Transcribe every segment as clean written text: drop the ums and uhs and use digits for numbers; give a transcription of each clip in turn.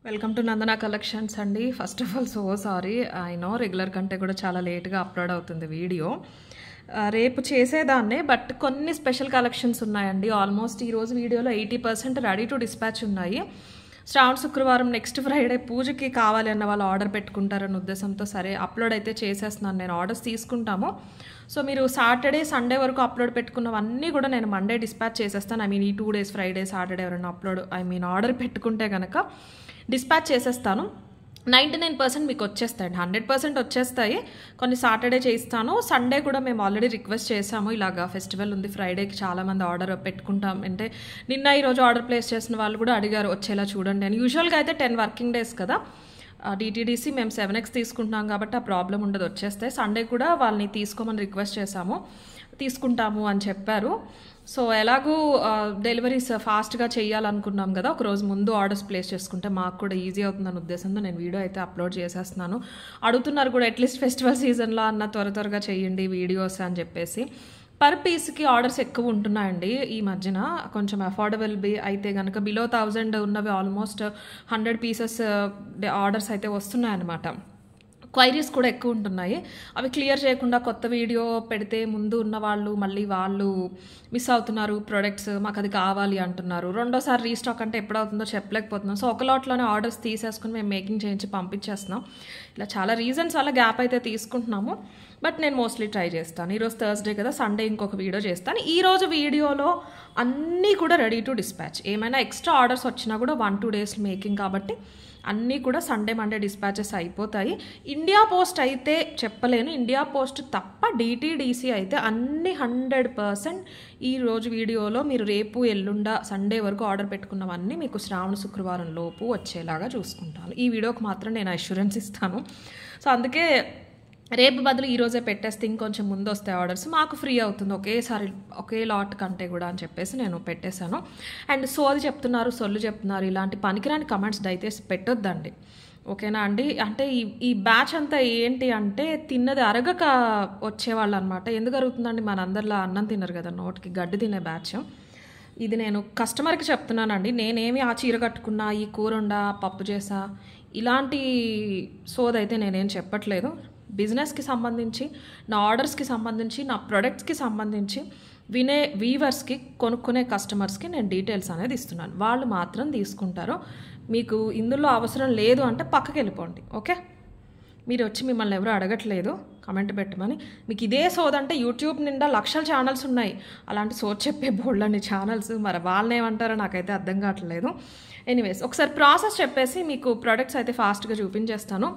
Welcome to Nandana collections అండి. First of all so sorry, I know regular కంటే కూడా చాలా లేట్గా అప్లోడ్ అవుతుంది వీడియో. రేపు చేసేదాన్నే, బట్ కొన్ని స్పెషల్ కలెక్షన్స్ ఉన్నాయండి. ఆల్మోస్ట్ ఈరోజు వీడియోలో 80% రెడీ టు డిస్పాచ్ ఉన్నాయి. శ్రావణ శుక్రవారం నెక్స్ట్ ఫ్రైడే పూజకి కావాలి అన్న వాళ్ళు ఆర్డర్ పెట్టుకుంటారన్న ఉద్దేశంతో సరే అప్లోడ్ అయితే చేసేస్తున్నాను. నేను ఆర్డర్స్ తీసుకుంటాము. సో మీరు సాటర్డే సండే వరకు అప్లోడ్ పెట్టుకున్నవన్నీ కూడా నేను మండే డిస్పాచ్ చేసేస్తాను. ఐ మీన్ ఈ 2 days ఫ్రైడే సాటర్డే ఎవరైనా ఆర్డర్ పెట్టుకుంటే కనుక డిస్పాచ్ చేసేస్తాను. 99% మీకు వచ్చేస్తాయండి, 100% వచ్చేస్తాయి. కొన్ని సాటర్డే చేయిస్తాను. సండే కూడా మేము ఆల్రెడీ రిక్వెస్ట్ చేసాము, ఇలాగా ఫెస్టివల్ ఉంది ఫ్రైడేకి చాలామంది ఆర్డర్ పెట్టుకుంటాం అంటే నిన్న ఈరోజు ఆర్డర్ ప్లేస్ చేసిన వాళ్ళు కూడా అడిగారు వచ్చేలా చూడండి అని. యూజువల్గా అయితే 10 working days కదా, డిటీడీసీ మేము 7x తీసుకుంటున్నాం కాబట్టి ఆ ప్రాబ్లం ఉండదు, వచ్చేస్తాయి. సండే కూడా వాళ్ళని తీసుకోమని రిక్వెస్ట్ చేసాము, తీసుకుంటాము అని చెప్పారు. సో ఎలాగూ డెలివరీస్ ఫాస్ట్గా చేయాలనుకున్నాం కదా, ఒకరోజు ముందు ఆర్డర్స్ ప్లేస్ చేసుకుంటే మాకు కూడా ఈజీ అవుతుందన్న ఉద్దేశంతో నేను వీడియో అయితే అప్లోడ్ చేసేస్తున్నాను. అడుగుతున్నారు కూడా అట్లీస్ట్ ఫెస్టివల్ సీజన్లో అన్న త్వరగా చేయండి వీడియోస్ అని చెప్పేసి. పర్ పీస్కి ఆర్డర్స్ ఎక్కువ ఉంటున్నాయండి ఈ మధ్యన. కొంచెం అఫోర్డబుల్ అయితే కనుక బిలో 1000 ఉన్నవి ఆల్మోస్ట్ 100 pieces ఆర్డర్స్ అయితే వస్తున్నాయన్నమాట. క్వైరీస్ కూడా ఎక్కువ ఉంటున్నాయి. అవి క్లియర్ చేయకుండా కొత్త వీడియో పెడితే ముందు ఉన్న వాళ్ళు మళ్ళీ వాళ్ళు మిస్ అవుతున్నారు ప్రోడక్ట్స్, మాకు అది కావాలి అంటున్నారు. రెండోసారి రీస్టాక్ అంటే ఎప్పుడవుతుందో చెప్పలేకపోతున్నాం. సో ఒక లాట్లోనే ఆర్డర్స్ తీసేసుకుని మేము మేకింగ్ చేయించి పంపించేస్తున్నాం. ఇలా చాలా రీజన్స్ వల్ల గ్యాప్ అయితే తీసుకుంటున్నాము, బట్ నేను మోస్ట్లీ ట్రై చేస్తాను. ఈరోజు థర్స్డే కదా, సండే ఇంకొక వీడియో చేస్తాను. ఈరోజు వీడియోలో అన్నీ కూడా రెడీ టు డిస్పాచ్. ఏమైనా ఎక్స్ట్రా ఆర్డర్స్ వచ్చినా కూడా 1-2 days మేకింగ్ కాబట్టి అన్నీ కూడా సండే మండే డిస్పాచెస్ అయిపోతాయి. ఇండియా పోస్ట్ అయితే చెప్పలేను, ఇండియా పోస్ట్ తప్ప డిటీడీసీ అయితే అన్ని 100% ఈ రోజు వీడియోలో మీరు రేపు ఎల్లుండ సండే వరకు ఆర్డర్ పెట్టుకున్నవన్నీ మీకు శ్రావణ శుక్రవారం లోపు వచ్చేలాగా చూసుకుంటాను. ఈ వీడియోకి మాత్రం నేను అష్యూరెన్స్ ఇస్తాను. సో అందుకే రేపు బదులు ఈరోజే పెట్టేస్తే ఇంకొంచెం ముందు వస్తాయి ఆర్డర్స్, మాకు ఫ్రీ అవుతుంది ఒకేసారి ఒకే లాట్ కంటే కూడా అని చెప్పేసి నేను పెట్టేశాను. అండ్ సోది చెప్తున్నారు, సొల్లు చెప్తున్నారు, ఇలాంటి పనికిరాని కమెంట్స్ దయచేసి పెట్టొద్దండి, ఓకేనా అండి. అంటే ఈ బ్యాచ్ అంతా ఏంటి అంటే తిన్నది అరగక వచ్చేవాళ్ళు అనమాట. ఎందుకు అరుగుతుందండి, మనందరిలా అన్నం తినరు కదా, నోటికి గడ్డి తినే బ్యాచ్ ఇది. నేను కస్టమర్కి చెప్తున్నానండి, నేనేమి ఆ చీర కట్టుకున్నా, ఈ కూర వండా, పప్పు చేసా, ఇలాంటి సోదైతే నేనేం చెప్పట్లేదు. బిజినెస్కి సంబంధించి, నా ఆర్డర్స్కి సంబంధించి, నా ప్రొడక్ట్స్కి సంబంధించి వినే వీవర్స్కి, కొనుక్కునే కస్టమర్స్కి నేను డీటెయిల్స్ అనేది ఇస్తున్నాను. వాళ్ళు మాత్రం తీసుకుంటారు. మీకు ఇందులో అవసరం లేదు అంటే పక్కకి వెళ్ళిపోండి, ఓకే. మీరు వచ్చి మిమ్మల్ని ఎవరు అడగట్లేదు కమెంట్ పెట్టమని. మీకు ఇదే సోదంటే యూట్యూబ్ నిండా లక్షల ఛానల్స్ ఉన్నాయి, అలాంటి సోది చెప్పే బోల్డన్ని ఛానల్స్, మరి వాళ్ళని ఏమంటారో నాకైతే అర్థం కావట్లేదు. ఎనీవేస్ ఒకసారి ప్రాసెస్ చెప్పేసి మీకు ప్రొడక్ట్స్ అయితే ఫాస్ట్గా చూపించేస్తాను.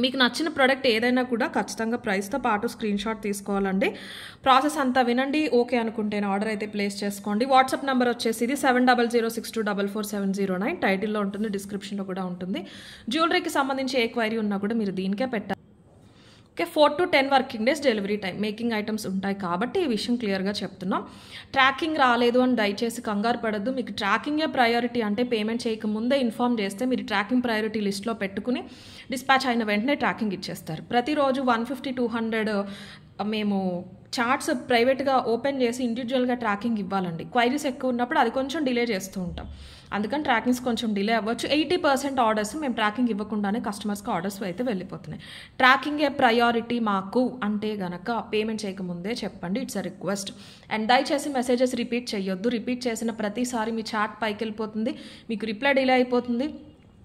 మీకు నచ్చిన ప్రోడక్ట్ ఏదైనా కూడా ఖచ్చితంగా ప్రైస్తో పాటు స్క్రీన్ షాట్ తీసుకోవాలండి. ప్రాసెస్ అంతా వినండి, ఓకే అనుకుంటేనే ఆర్డర్ అయితే ప్లేస్ చేసుకోండి. వాట్సాప్ నెంబర్ వచ్చేసి ఇది 7006244709, టైటిల్లో ఉంటుంది, డిస్క్రిప్షన్లో కూడా ఉంటుంది. జ్యువెలరీకి సంబంధించి ఏ క్వైరీ ఉన్నా కూడా మీరు దీనికే పెట్టాలి. Okay, 4 to 10 working days delivery time. Making items ఉంటాయి కాబట్టి ఈ విషయం క్లియర్గా చెప్తున్నాం. ట్రాకింగ్ రాలేదు అని దయచేసి కంగారు పడద్దు. మీకు ట్రాకింగే ప్రయారిటీ అంటే పేమెంట్ చేయకముందే ఇన్ఫామ్ చేస్తే మీరు ట్రాకింగ్ ప్రయారిటీ లిస్ట్లో పెట్టుకుని డిస్పాచ్ అయిన వెంటనే ట్రాకింగ్ ఇచ్చేస్తారు. ప్రతిరోజు 150-200 మేము చార్ట్స్ ప్రైవేట్గా ఓపెన్ చేసి ఇండివిజువల్గా ట్రాకింగ్ ఇవ్వాలండి. క్వైరీస్ ఎక్కువ ఉన్నప్పుడు అది కొంచెం డిలే చేస్తూ ఉంటాం, అందుకని ట్రాకింగ్స్ కొంచెం డిలే అవ్వచ్చు. 80% ఆర్డర్స్ మేము ట్రాకింగ్ ఇవ్వకుండానే కస్టమర్స్కి ఆర్డర్స్ అయితే వెళ్ళిపోతున్నాయి. ట్రాకింగే ప్రయారిటీ మాకు అంటే గనక పేమెంట్ చేయకముందే చెప్పండి, ఇట్స్ అ రిక్వెస్ట్. అండ్ దయచేసి మెసేజెస్ రిపీట్ చేయొద్దు. రిపీట్ చేసిన ప్రతిసారి మీ చాట్ పైకి వెళ్ళిపోతుంది, మీకు రిప్లై డిలే అయిపోతుంది.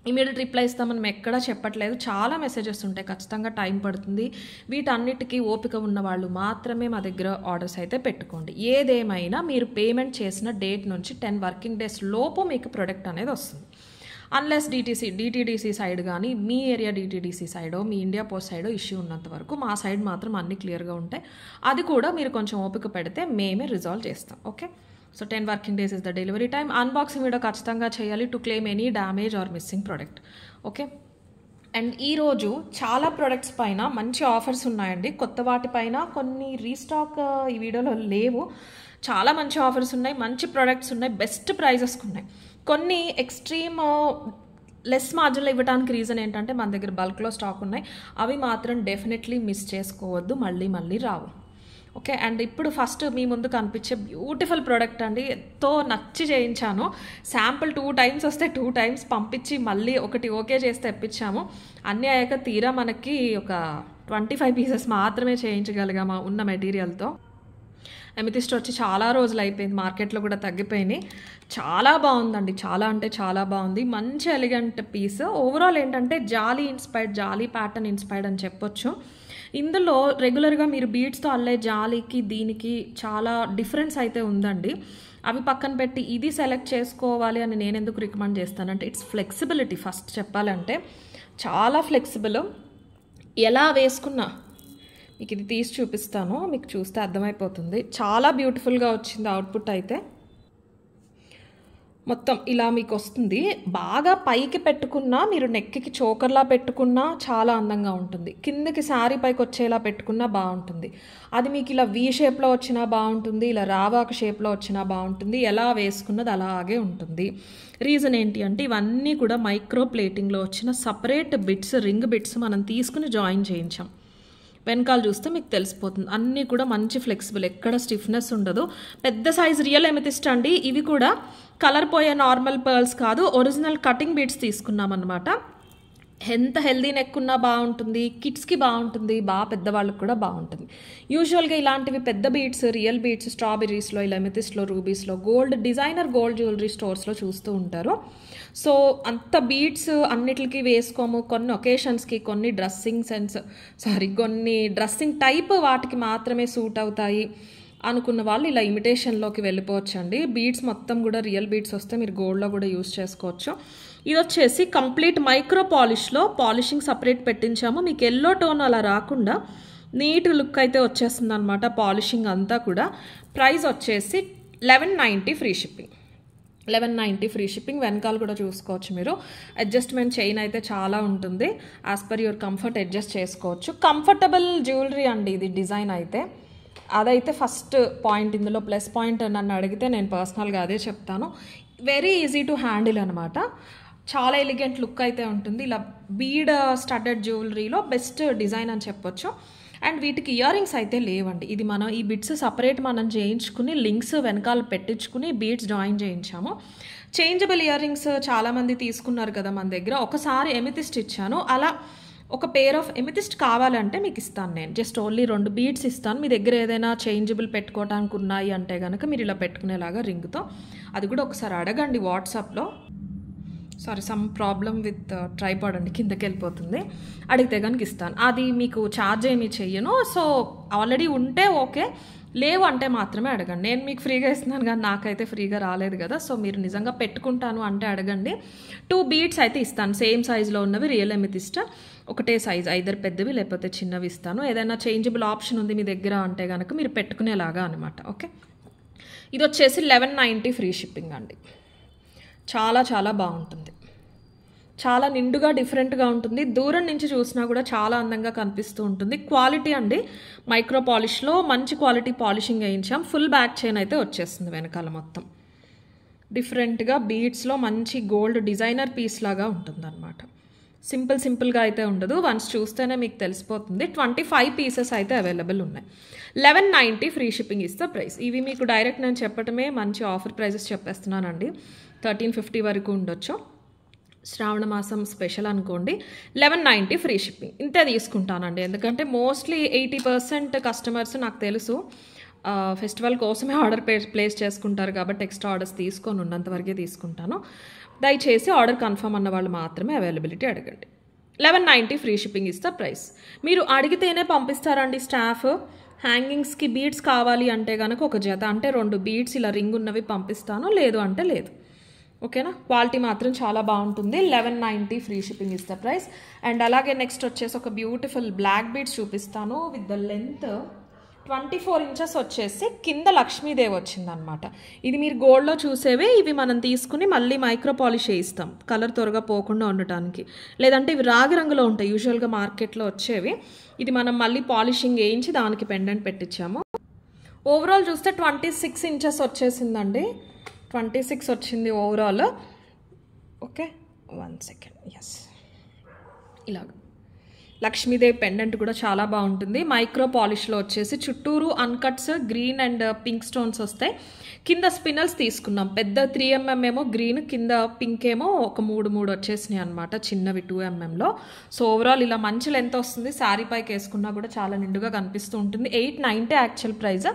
ఇమీడియట్ రిప్లై ఇస్తామని మేము ఎక్కడా చెప్పట్లేదు, చాలా మెసేజెస్ ఉంటాయి, ఖచ్చితంగా టైం పడుతుంది. వీటన్నిటికీ ఓపిక ఉన్న వాళ్ళు మాత్రమే మా దగ్గర ఆర్డర్స్ అయితే పెట్టుకోండి. ఏదేమైనా మీరు పేమెంట్ చేసిన డేట్ నుంచి 10 working days లోపు మీకు ప్రొడక్ట్ అనేది వస్తుంది. అన్లెస్ డిటీడీసీ సైడ్ కానీ మీ ఏరియా డిటీడీసీ సైడో మీ ఇండియా పోస్ట్ సైడో ఇష్యూ ఉన్నంత వరకు మా సైడ్ మాత్రం అన్నీ క్లియర్గా ఉంటాయి. అది కూడా మీరు కొంచెం ఓపిక పెడితే మేమే రిజాల్వ్ చేస్తాం, okay. So 10 working days is the delivery time. Unboxing video ఖచ్చితంగా చేయాలి to claim any damage are missing product, okay. And ఈరోజు చాలా ప్రొడక్ట్స్ పైన మంచి ఆఫర్స్ ఉన్నాయండి. కొత్త వాటిపైన కొన్ని రీస్టాక్ ఈ వీడియోలో లేవు, చాలా మంచి ఆఫర్స్ ఉన్నాయి, మంచి ప్రొడక్ట్స్ ఉన్నాయి, బెస్ట్ ప్రైజెస్కి ఉన్నాయి. కొన్ని ఎక్స్ట్రీమ్ లెస్ మార్జిన్లో ఇవ్వడానికి రీజన్ ఏంటంటే మన దగ్గర బల్క్లో స్టాక్ ఉన్నాయి, అవి మాత్రం డెఫినెట్లీ మిస్ చేసుకోవద్దు, మళ్ళీ రావు, ఓకే. అండ్ ఇప్పుడు ఫస్ట్ మీ ముందు కనిపించే బ్యూటిఫుల్ ప్రోడక్ట్ అండి. ఎంతో నచ్చి చేయించాను. శాంపుల్ 2 టైమ్స్ వస్తే 2 టైమ్స్ పంపించి మళ్ళీ ఒకటి ఓకే చేసి తెప్పించాము. అన్నీ అయ్యాక తీరా మనకి ఒక 25 పీసెస్ మాత్రమే చేయించగలిగాము ఉన్న మెటీరియల్తో. ఎమితిస్ట్ వచ్చి చాలా రోజులు అయిపోయింది, మార్కెట్లో కూడా తగ్గిపోయినాయి. చాలా బాగుందండి, చాలా అంటే చాలా బాగుంది. మంచి ఎలిగెంట్ పీస్. ఓవరాల్ ఏంటంటే jaali inspired, jaali pattern inspired అని చెప్పొచ్చు. ఇందులో రెగ్యులర్గా మీరు బీడ్స్తో అల్లే జాలీకి దీనికి చాలా డిఫరెన్స్ అయితే ఉందండి. అవి పక్కన పెట్టి ఇది సెలెక్ట్ చేసుకోవాలి అని నేను ఎందుకు రికమెండ్ చేస్తానంటే ఇట్స్ ఫ్లెక్సిబిలిటీ. ఫస్ట్ చెప్పాలంటే చాలా ఫ్లెక్సిబుల్. ఎలా వేసుకున్నా మీకు ఇది తీసి చూపిస్తాను, మీకు చూస్తే అర్థమైపోతుంది. చాలా బ్యూటిఫుల్గా వచ్చింది అవుట్పుట్ అయితే. మొత్తం ఇలా మీకు వస్తుంది. బాగా పైకి పెట్టుకున్నా, మీరు నెక్కి చోకర్లా పెట్టుకున్నా చాలా అందంగా ఉంటుంది. కిందకి శారీ పైకి వచ్చేలా పెట్టుకున్నా బాగుంటుంది. అది మీకు ఇలా వీ షేప్లో వచ్చినా బాగుంటుంది, ఇలా రావాక షేప్లో వచ్చినా బాగుంటుంది. ఎలా వేసుకున్నది అలాగే ఉంటుంది. రీజన్ ఏంటి అంటే ఇవన్నీ కూడా మైక్రో ప్లేటింగ్లో వచ్చిన సపరేట్ బిట్స్, రింగ్ బిట్స్ మనం తీసుకుని జాయిన్ చేయించాం. వెనకాల చూస్తే మీకు తెలిసిపోతుంది. అన్నీ కూడా మంచి ఫ్లెక్సిబుల్, ఎక్కడ స్టిఫ్నెస్ ఉండదు. పెద్ద సైజ్ రియల్ ఎమితిస్ట్ అండి. ఇవి కూడా కలర్ పోయే నార్మల్ పర్ల్స్ కాదు, ఒరిజినల్ కటింగ్ బీడ్స్ తీసుకున్నాం అనమాట. ఎంత హెల్దీ నెక్ ఉన్నా బాగుంటుంది, కిడ్స్కి బాగుంటుంది, బాగా పెద్దవాళ్ళకి కూడా బాగుంటుంది. యూజువల్గా ఇలాంటివి పెద్ద బీడ్స్, రియల్ బీడ్స్ స్ట్రాబెర్రీస్లో, ఇలా ఎమితిస్ట్లో, రూబీస్లో, గోల్డ్ డిజైనర్ గోల్డ్ జ్యువెలరీ స్టోర్స్లో చూస్తూ ఉంటారు. సో అంత బీడ్స్ అన్నిటికీ వేసుకోము. కొన్ని ఒకేషన్స్కి, కొన్ని కొన్ని డ్రెస్సింగ్ టైప్ వాటికి మాత్రమే సూట్ అవుతాయి అనుకున్న వాళ్ళు ఇలా ఇమిటేషన్లోకి వెళ్ళిపోవచ్చండి. బీడ్స్ మొత్తం కూడా రియల్ బీడ్స్ వస్తే మీరు గోల్డ్లో కూడా యూస్ చేసుకోవచ్చు. ఇది వచ్చేసి కంప్లీట్ మైక్రో పాలిష్లో పాలిషింగ్ సపరేట్ పెట్టించాము. మీకు ఎల్లో టోన్ అలా రాకుండా నీట్ లుక్ అయితే వచ్చేస్తుంది అనమాట పాలిషింగ్ అంతా కూడా. ప్రైస్ వచ్చేసి 1190 ఫ్రీ షిప్పింగ్. 1190 free shipping. వెనకాల కూడా చూసుకోవచ్చు మీరు. అడ్జస్ట్మెంట్ చైన్ అయితే చాలా ఉంటుంది. As per your comfort adjust చేసుకోవచ్చు. కంఫర్టబుల్ జ్యువెలరీ అండి ఇది. డిజైన్ అయితే అదైతే ఫస్ట్ పాయింట్. ఇందులో ప్లస్ పాయింట్ నన్ను అడిగితే నేను పర్సనల్గా అదే చెప్తాను. వెరీ ఈజీ టు హ్యాండిల్ అనమాట. చాలా ఎలిగెంట్ లుక్ అయితే ఉంటుంది. ఇలా బీడ్ స్టడ్డెడ్ జ్యువెలరీలో బెస్ట్ డిజైన్ అని చెప్పొచ్చు. అండ్ వీటికి ఇయర్ రింగ్స్ అయితే లేవండి. ఇది మనం ఈ బిట్స్ సపరేట్ మనం చేయించుకుని లింక్స్ వెనకాల పెట్టించుకుని బీడ్స్ జాయిన్ చేయించాము. చేంజబుల్ ఇయర్ రింగ్స్ చాలామంది తీసుకున్నారు కదా మన దగ్గర. ఒకసారి ఎమితిస్ట్ ఇచ్చాను. అలా ఒక పేర్ ఆఫ్ ఎమితిస్ట్ కావాలంటే మీకు ఇస్తాను నేను. జస్ట్ ఓన్లీ 2 బీడ్స్ ఇస్తాను. మీ దగ్గర ఏదైనా చేంజబుల్ పెట్టుకోవడానికి ఉన్నాయి అంటే కనుక మీరు ఇలా పెట్టుకునేలాగా రింగ్తో. అది కూడా ఒకసారి అడగండి వాట్సాప్లో. సమ్ ప్రాబ్లం విత్ ట్రైపాడ్ అండి, కిందకి వెళ్ళిపోతుంది. అడిగితే కనుక ఇస్తాను. అది మీకు ఛార్జ్ ఏమీ చెయ్యను. సో ఆల్రెడీ ఉంటే ఓకే, లేవు అంటే మాత్రమే అడగండి. నేను మీకు ఫ్రీగా ఇస్తున్నాను కానీ నాకైతే ఫ్రీగా రాలేదు కదా. సో మీరు నిజంగా పెట్టుకుంటాను అంటే అడగండి. 2 బీడ్స్ అయితే ఇస్తాను, సేమ్ సైజులో ఉన్నవి. రియల్ ఎమితిస్ట్ ఒకటే సైజ్, ఐదర్ పెద్దవి లేకపోతే చిన్నవి ఇస్తాను. ఏదైనా చేంజబుల్ ఆప్షన్ ఉంది మీ దగ్గర అంటే కనుక మీరు పెట్టుకునేలాగా అనమాట. ఓకే. ఇది వచ్చేసి 1190 ఫ్రీ షిప్పింగ్ అండి. చాలా చాలా బాగుంటుంది. చాలా నిండుగా డిఫరెంట్గా ఉంటుంది. దూరం నుంచి చూసినా కూడా చాలా అందంగా కనిపిస్తూ ఉంటుంది. క్వాలిటీ అండి, మైక్రో పాలిష్లో మంచి క్వాలిటీ పాలిషింగ్ వేయించాం. ఫుల్ బ్యాక్ చైన్ అయితే వచ్చేస్తుంది వెనకాల మొత్తం. డిఫరెంట్గా బీడ్స్లో మంచి గోల్డ్ డిజైనర్ పీస్ లాగా ఉంటుంది అనమాట. సింపుల్గా అయితే ఉండదు. వన్స్ చూస్తేనే మీకు తెలిసిపోతుంది. 25 పీసెస్ అయితే అవైలబుల్ ఉన్నాయి. 1190 ఫ్రీ షిప్పింగ్ ఇస్తే ప్రైస్. ఇవి మీకు డైరెక్ట్ నేను చెప్పటమే మంచి ఆఫర్ ప్రైజెస్ చెప్పేస్తున్నానండి. 1350 వరకు ఉండొచ్చు. శ్రావణ మాసం స్పెషల్ అనుకోండి. 1190 ఫ్రీ షిప్పింగ్. ఇంతే తీసుకుంటానండి. ఎందుకంటే మోస్ట్లీ 80% కస్టమర్స్ నాకు తెలుసు ఫెస్టివల్ కోసమే ఆర్డర్ ప్లేస్ చేసుకుంటారు కాబట్టి ఎక్స్ట్రా ఆర్డర్స్ తీసుకొని ఉన్నంతవరకే తీసుకుంటాను. దయచేసి ఆర్డర్ కన్ఫర్మ్ అన్న వాళ్ళు మాత్రమే అవైలబిలిటీ అడగండి. 1190 ఫ్రీ షిప్పింగ్ ఇస్తే ప్రైస్. మీరు అడిగితేనే పంపిస్తారండి స్టాఫ్. హ్యాంగింగ్స్కి బీడ్స్ కావాలి అంటే కనుక ఒక జత అంటే 2 బీడ్స్ ఇలా రింగ్ ఉన్నవి పంపిస్తాను, లేదు అంటే లేదు. ఓకేనా. క్వాలిటీ మాత్రం చాలా బాగుంటుంది. 1190 ఫ్రీ షిప్పింగ్ ఇస్తే ప్రైస్. అండ్ అలాగే నెక్స్ట్ వచ్చేసి ఒక బ్యూటిఫుల్ బ్లాక్ బీడ్స్ చూపిస్తాను. విత్ ద లెంత్ 24 ఇంచెస్ వచ్చేసి కింద లక్ష్మీదేవి వచ్చిందనమాట. ఇది మీరు గోల్డ్లో చూసేవే. ఇవి మనం తీసుకుని మళ్ళీ మైక్రో పాలిష్ వేయిస్తాం కలర్ త్వరగా పోకుండా ఉండటానికి. లేదంటే ఇవి రాగి రంగులో ఉంటాయి యూజువల్గా మార్కెట్లో వచ్చేవి. ఇది మనం మళ్ళీ పాలిషింగ్ వేయించి దానికి పెండెంట్ పెట్టించాము. ఓవరాల్ చూస్తే 26 ఇంచెస్ వచ్చేసిందండి. 26 వచ్చింది ఓవరాల్. Okay, 1 second. ఎస్, ఇలాగ లక్ష్మీదేవి పెండెంట్ కూడా చాలా బాగుంటుంది. మైక్రో పాలిష్లో వచ్చేసి చుట్టూరు అన్కట్స్ గ్రీన్ అండ్ పింక్ స్టోన్స్ వస్తాయి. కింద స్పిన్నల్స్ తీసుకున్నాం. పెద్ద 3mm ఏమో గ్రీన్, కింద పింక్ ఏమో ఒక 3 వచ్చేసినాయి అనమాట, చిన్నవి 2mmలో. సో ఓవరాల్ ఇలా మంచి లెంత్ వస్తుంది. శారీ పైకి వేసుకున్నా కూడా చాలా నిండుగా కనిపిస్తూ ఉంటుంది. 890 యాక్చువల్ ప్రైస్.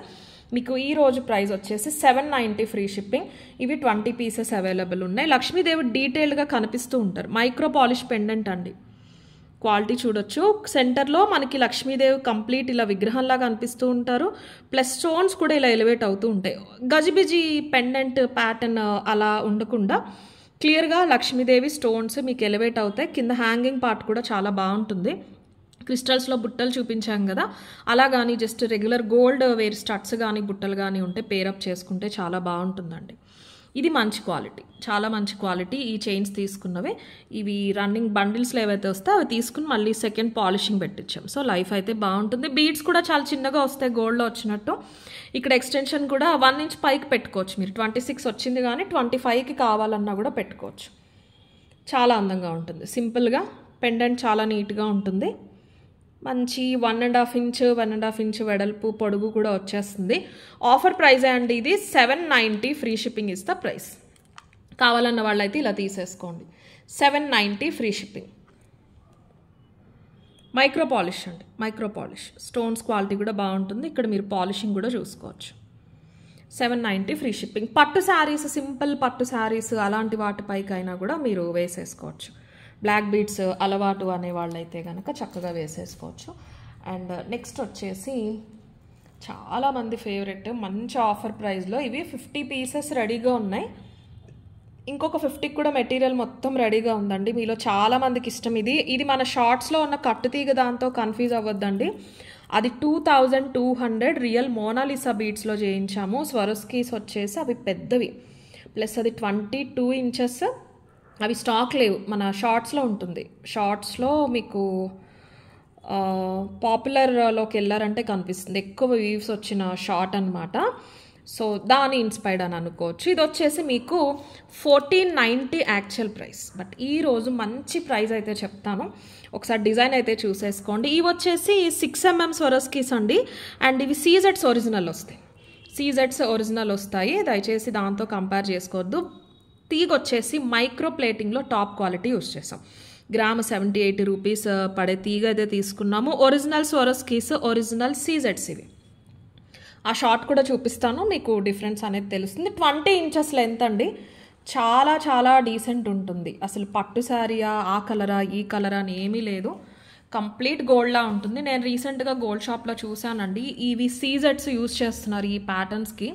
మీకు ఈ రోజు ప్రైస్ వచ్చేసి 790 ఫ్రీ షిప్పింగ్. ఇవి 20 పీసెస్ అవైలబుల్ ఉన్నాయి. లక్ష్మీదేవి డీటెయిల్డ్గా కనిపిస్తూ ఉంటారు. మైక్రో పాలిష్ పెండెంట్ అండి, క్వాలిటీ చూడొచ్చు. సెంటర్లో మనకి లక్ష్మీదేవి కంప్లీట్ ఇలా విగ్రహంలాగా అనిపిస్తూ ఉంటారు. ప్లస్ స్టోన్స్ కూడా ఇలా ఎలివేట్ అవుతూ ఉంటాయి. గజిబిజి పెండెంట్ ప్యాటర్న్ అలా ఉండకుండా క్లియర్గా లక్ష్మీదేవి స్టోన్స్ మీకు ఎలివేట్ అవుతాయి. కింద హ్యాంగింగ్ పార్ట్ కూడా చాలా బాగుంటుంది. క్రిస్టల్స్లో బుట్టలు చూపించాం కదా, అలా కానీ just regular gold wear studs కానీ బుట్టలు కానీ ఉంటే పేరప్ చేసుకుంటే చాలా బాగుంటుందండి. ఇది మంచి క్వాలిటీ, చాలా మంచి క్వాలిటీ. ఈ చైన్స్ తీసుకున్నవే. ఇవి రన్నింగ్ బండిల్స్లో ఏవైతే వస్తే అవి తీసుకుని మళ్ళీ సెకండ్ పాలిషింగ్ పెట్టించాం. సో లైఫ్ అయితే బాగుంటుంది. బీడ్స్ కూడా చాలా చిన్నగా వస్తాయి గోల్డ్లో వచ్చినట్టు. ఇక్కడ ఎక్స్టెన్షన్ కూడా 1 ఇంచ్ పైకి పెట్టుకోవచ్చు మీరు. 26 వచ్చింది కానీ 25కి కావాలన్నా కూడా పెట్టుకోవచ్చు. చాలా అందంగా ఉంటుంది. సింపుల్గా పెండెంట్ చాలా నీట్గా ఉంటుంది. మంచి 1.5 ఇంచ్ వెడల్పు పొడుగు కూడా వచ్చేస్తుంది. ఆఫర్ ప్రైజే అండి ఇది. 790 free shipping is the price. కావాలన్న వాళ్ళైతే ఇలా తీసేసుకోండి. 790 ఫ్రీ షిప్పింగ్. మైక్రో పాలిష్ అండి, మైక్రో పాలిష్. స్టోన్స్ క్వాలిటీ కూడా బాగుంటుంది. ఇక్కడ మీరు పాలిషింగ్ కూడా చూసుకోవచ్చు. 790 ఫ్రీ షిప్పింగ్. పట్టు శారీస్, సింపుల్ పట్టు శారీస్ అలాంటి వాటిపైకైనా కూడా మీరు వేసేసుకోవచ్చు. బ్లాక్ బీడ్స్ అలవాటు అనే వాళ్ళైతే కనుక చక్కగా వేసేసుకోవచ్చు. అండ్ నెక్స్ట్ వచ్చేసి చాలామంది ఫేవరెట్ మంచి ఆఫర్ ప్రైస్లో ఇవి 50 పీసెస్ రెడీగా ఉన్నాయి. ఇంకొక 50కి కూడా మెటీరియల్ మొత్తం రెడీగా ఉందండి. మీలో చాలామందికి ఇష్టం ఇది. ఇది మన షార్ట్స్లో ఉన్న కట్టుతీగ దాంతో కన్ఫ్యూజ్ అవ్వద్దండి. అది 2200 రియల్ మోనాలిసా బీడ్స్లో చేయించాము. స్వరోస్కీస్ వచ్చేసి అవి పెద్దవి, ప్లస్ అది 22 ఇంచెస్. అవి స్టాక్ లేవు, మన షార్ట్స్లో ఉంటుంది. షార్ట్స్లో మీకు పాపులర్లోకి వెళ్ళారంటే కనిపిస్తుంది. ఎక్కువ వ్యూస్ వచ్చిన షార్ట్ అనమాట. సో దాని ఇన్స్పైర్డ్ అని అనుకోవచ్చు. ఇది వచ్చేసి మీకు 1490 యాక్చువల్ ప్రైస్. బట్ ఈరోజు మంచి ప్రైస్ అయితే చెప్తాను. ఒకసారి డిజైన్ అయితే చూసేసుకోండి. ఇవి వచ్చేసి 6mm స్వరోస్కీస్ అండి. అండ్ ఇవి సీజెడ్స్ ఒరిజినల్ వస్తాయి. సీజెడ్స్ ఒరిజినల్ వస్తాయి, దయచేసి దాంతో కంపేర్ చేసుకోవద్దు. తీగ వచ్చేసి మైక్రో ప్లేటింగ్లో టాప్ క్వాలిటీ యూస్ చేసాం. గ్రామ్ 70-80 రూపీస్ పడే తీగ అయితే తీసుకున్నాము. ఒరిజినల్ స్వరోస్కీస్, ఒరిజినల్ సీజెడ్స్ ఇవి. ఆ షార్ట్ కూడా చూపిస్తాను, మీకు డిఫరెన్స్ అనేది తెలుస్తుంది. 20 ఇంచెస్ లెంత్ అండి. చాలా చాలా డీసెంట్ ఉంటుంది. అసలు పట్టు శారీయా, ఆ కలరా ఈ కలరా అని ఏమీ లేదు. కంప్లీట్ గోల్డ్లా ఉంటుంది. నేను రీసెంట్గా గోల్డ్ షాప్లో చూసానండి. ఇవి సీజెడ్స్ యూజ్ చేస్తున్నారు ఈ ప్యాటర్న్స్కి.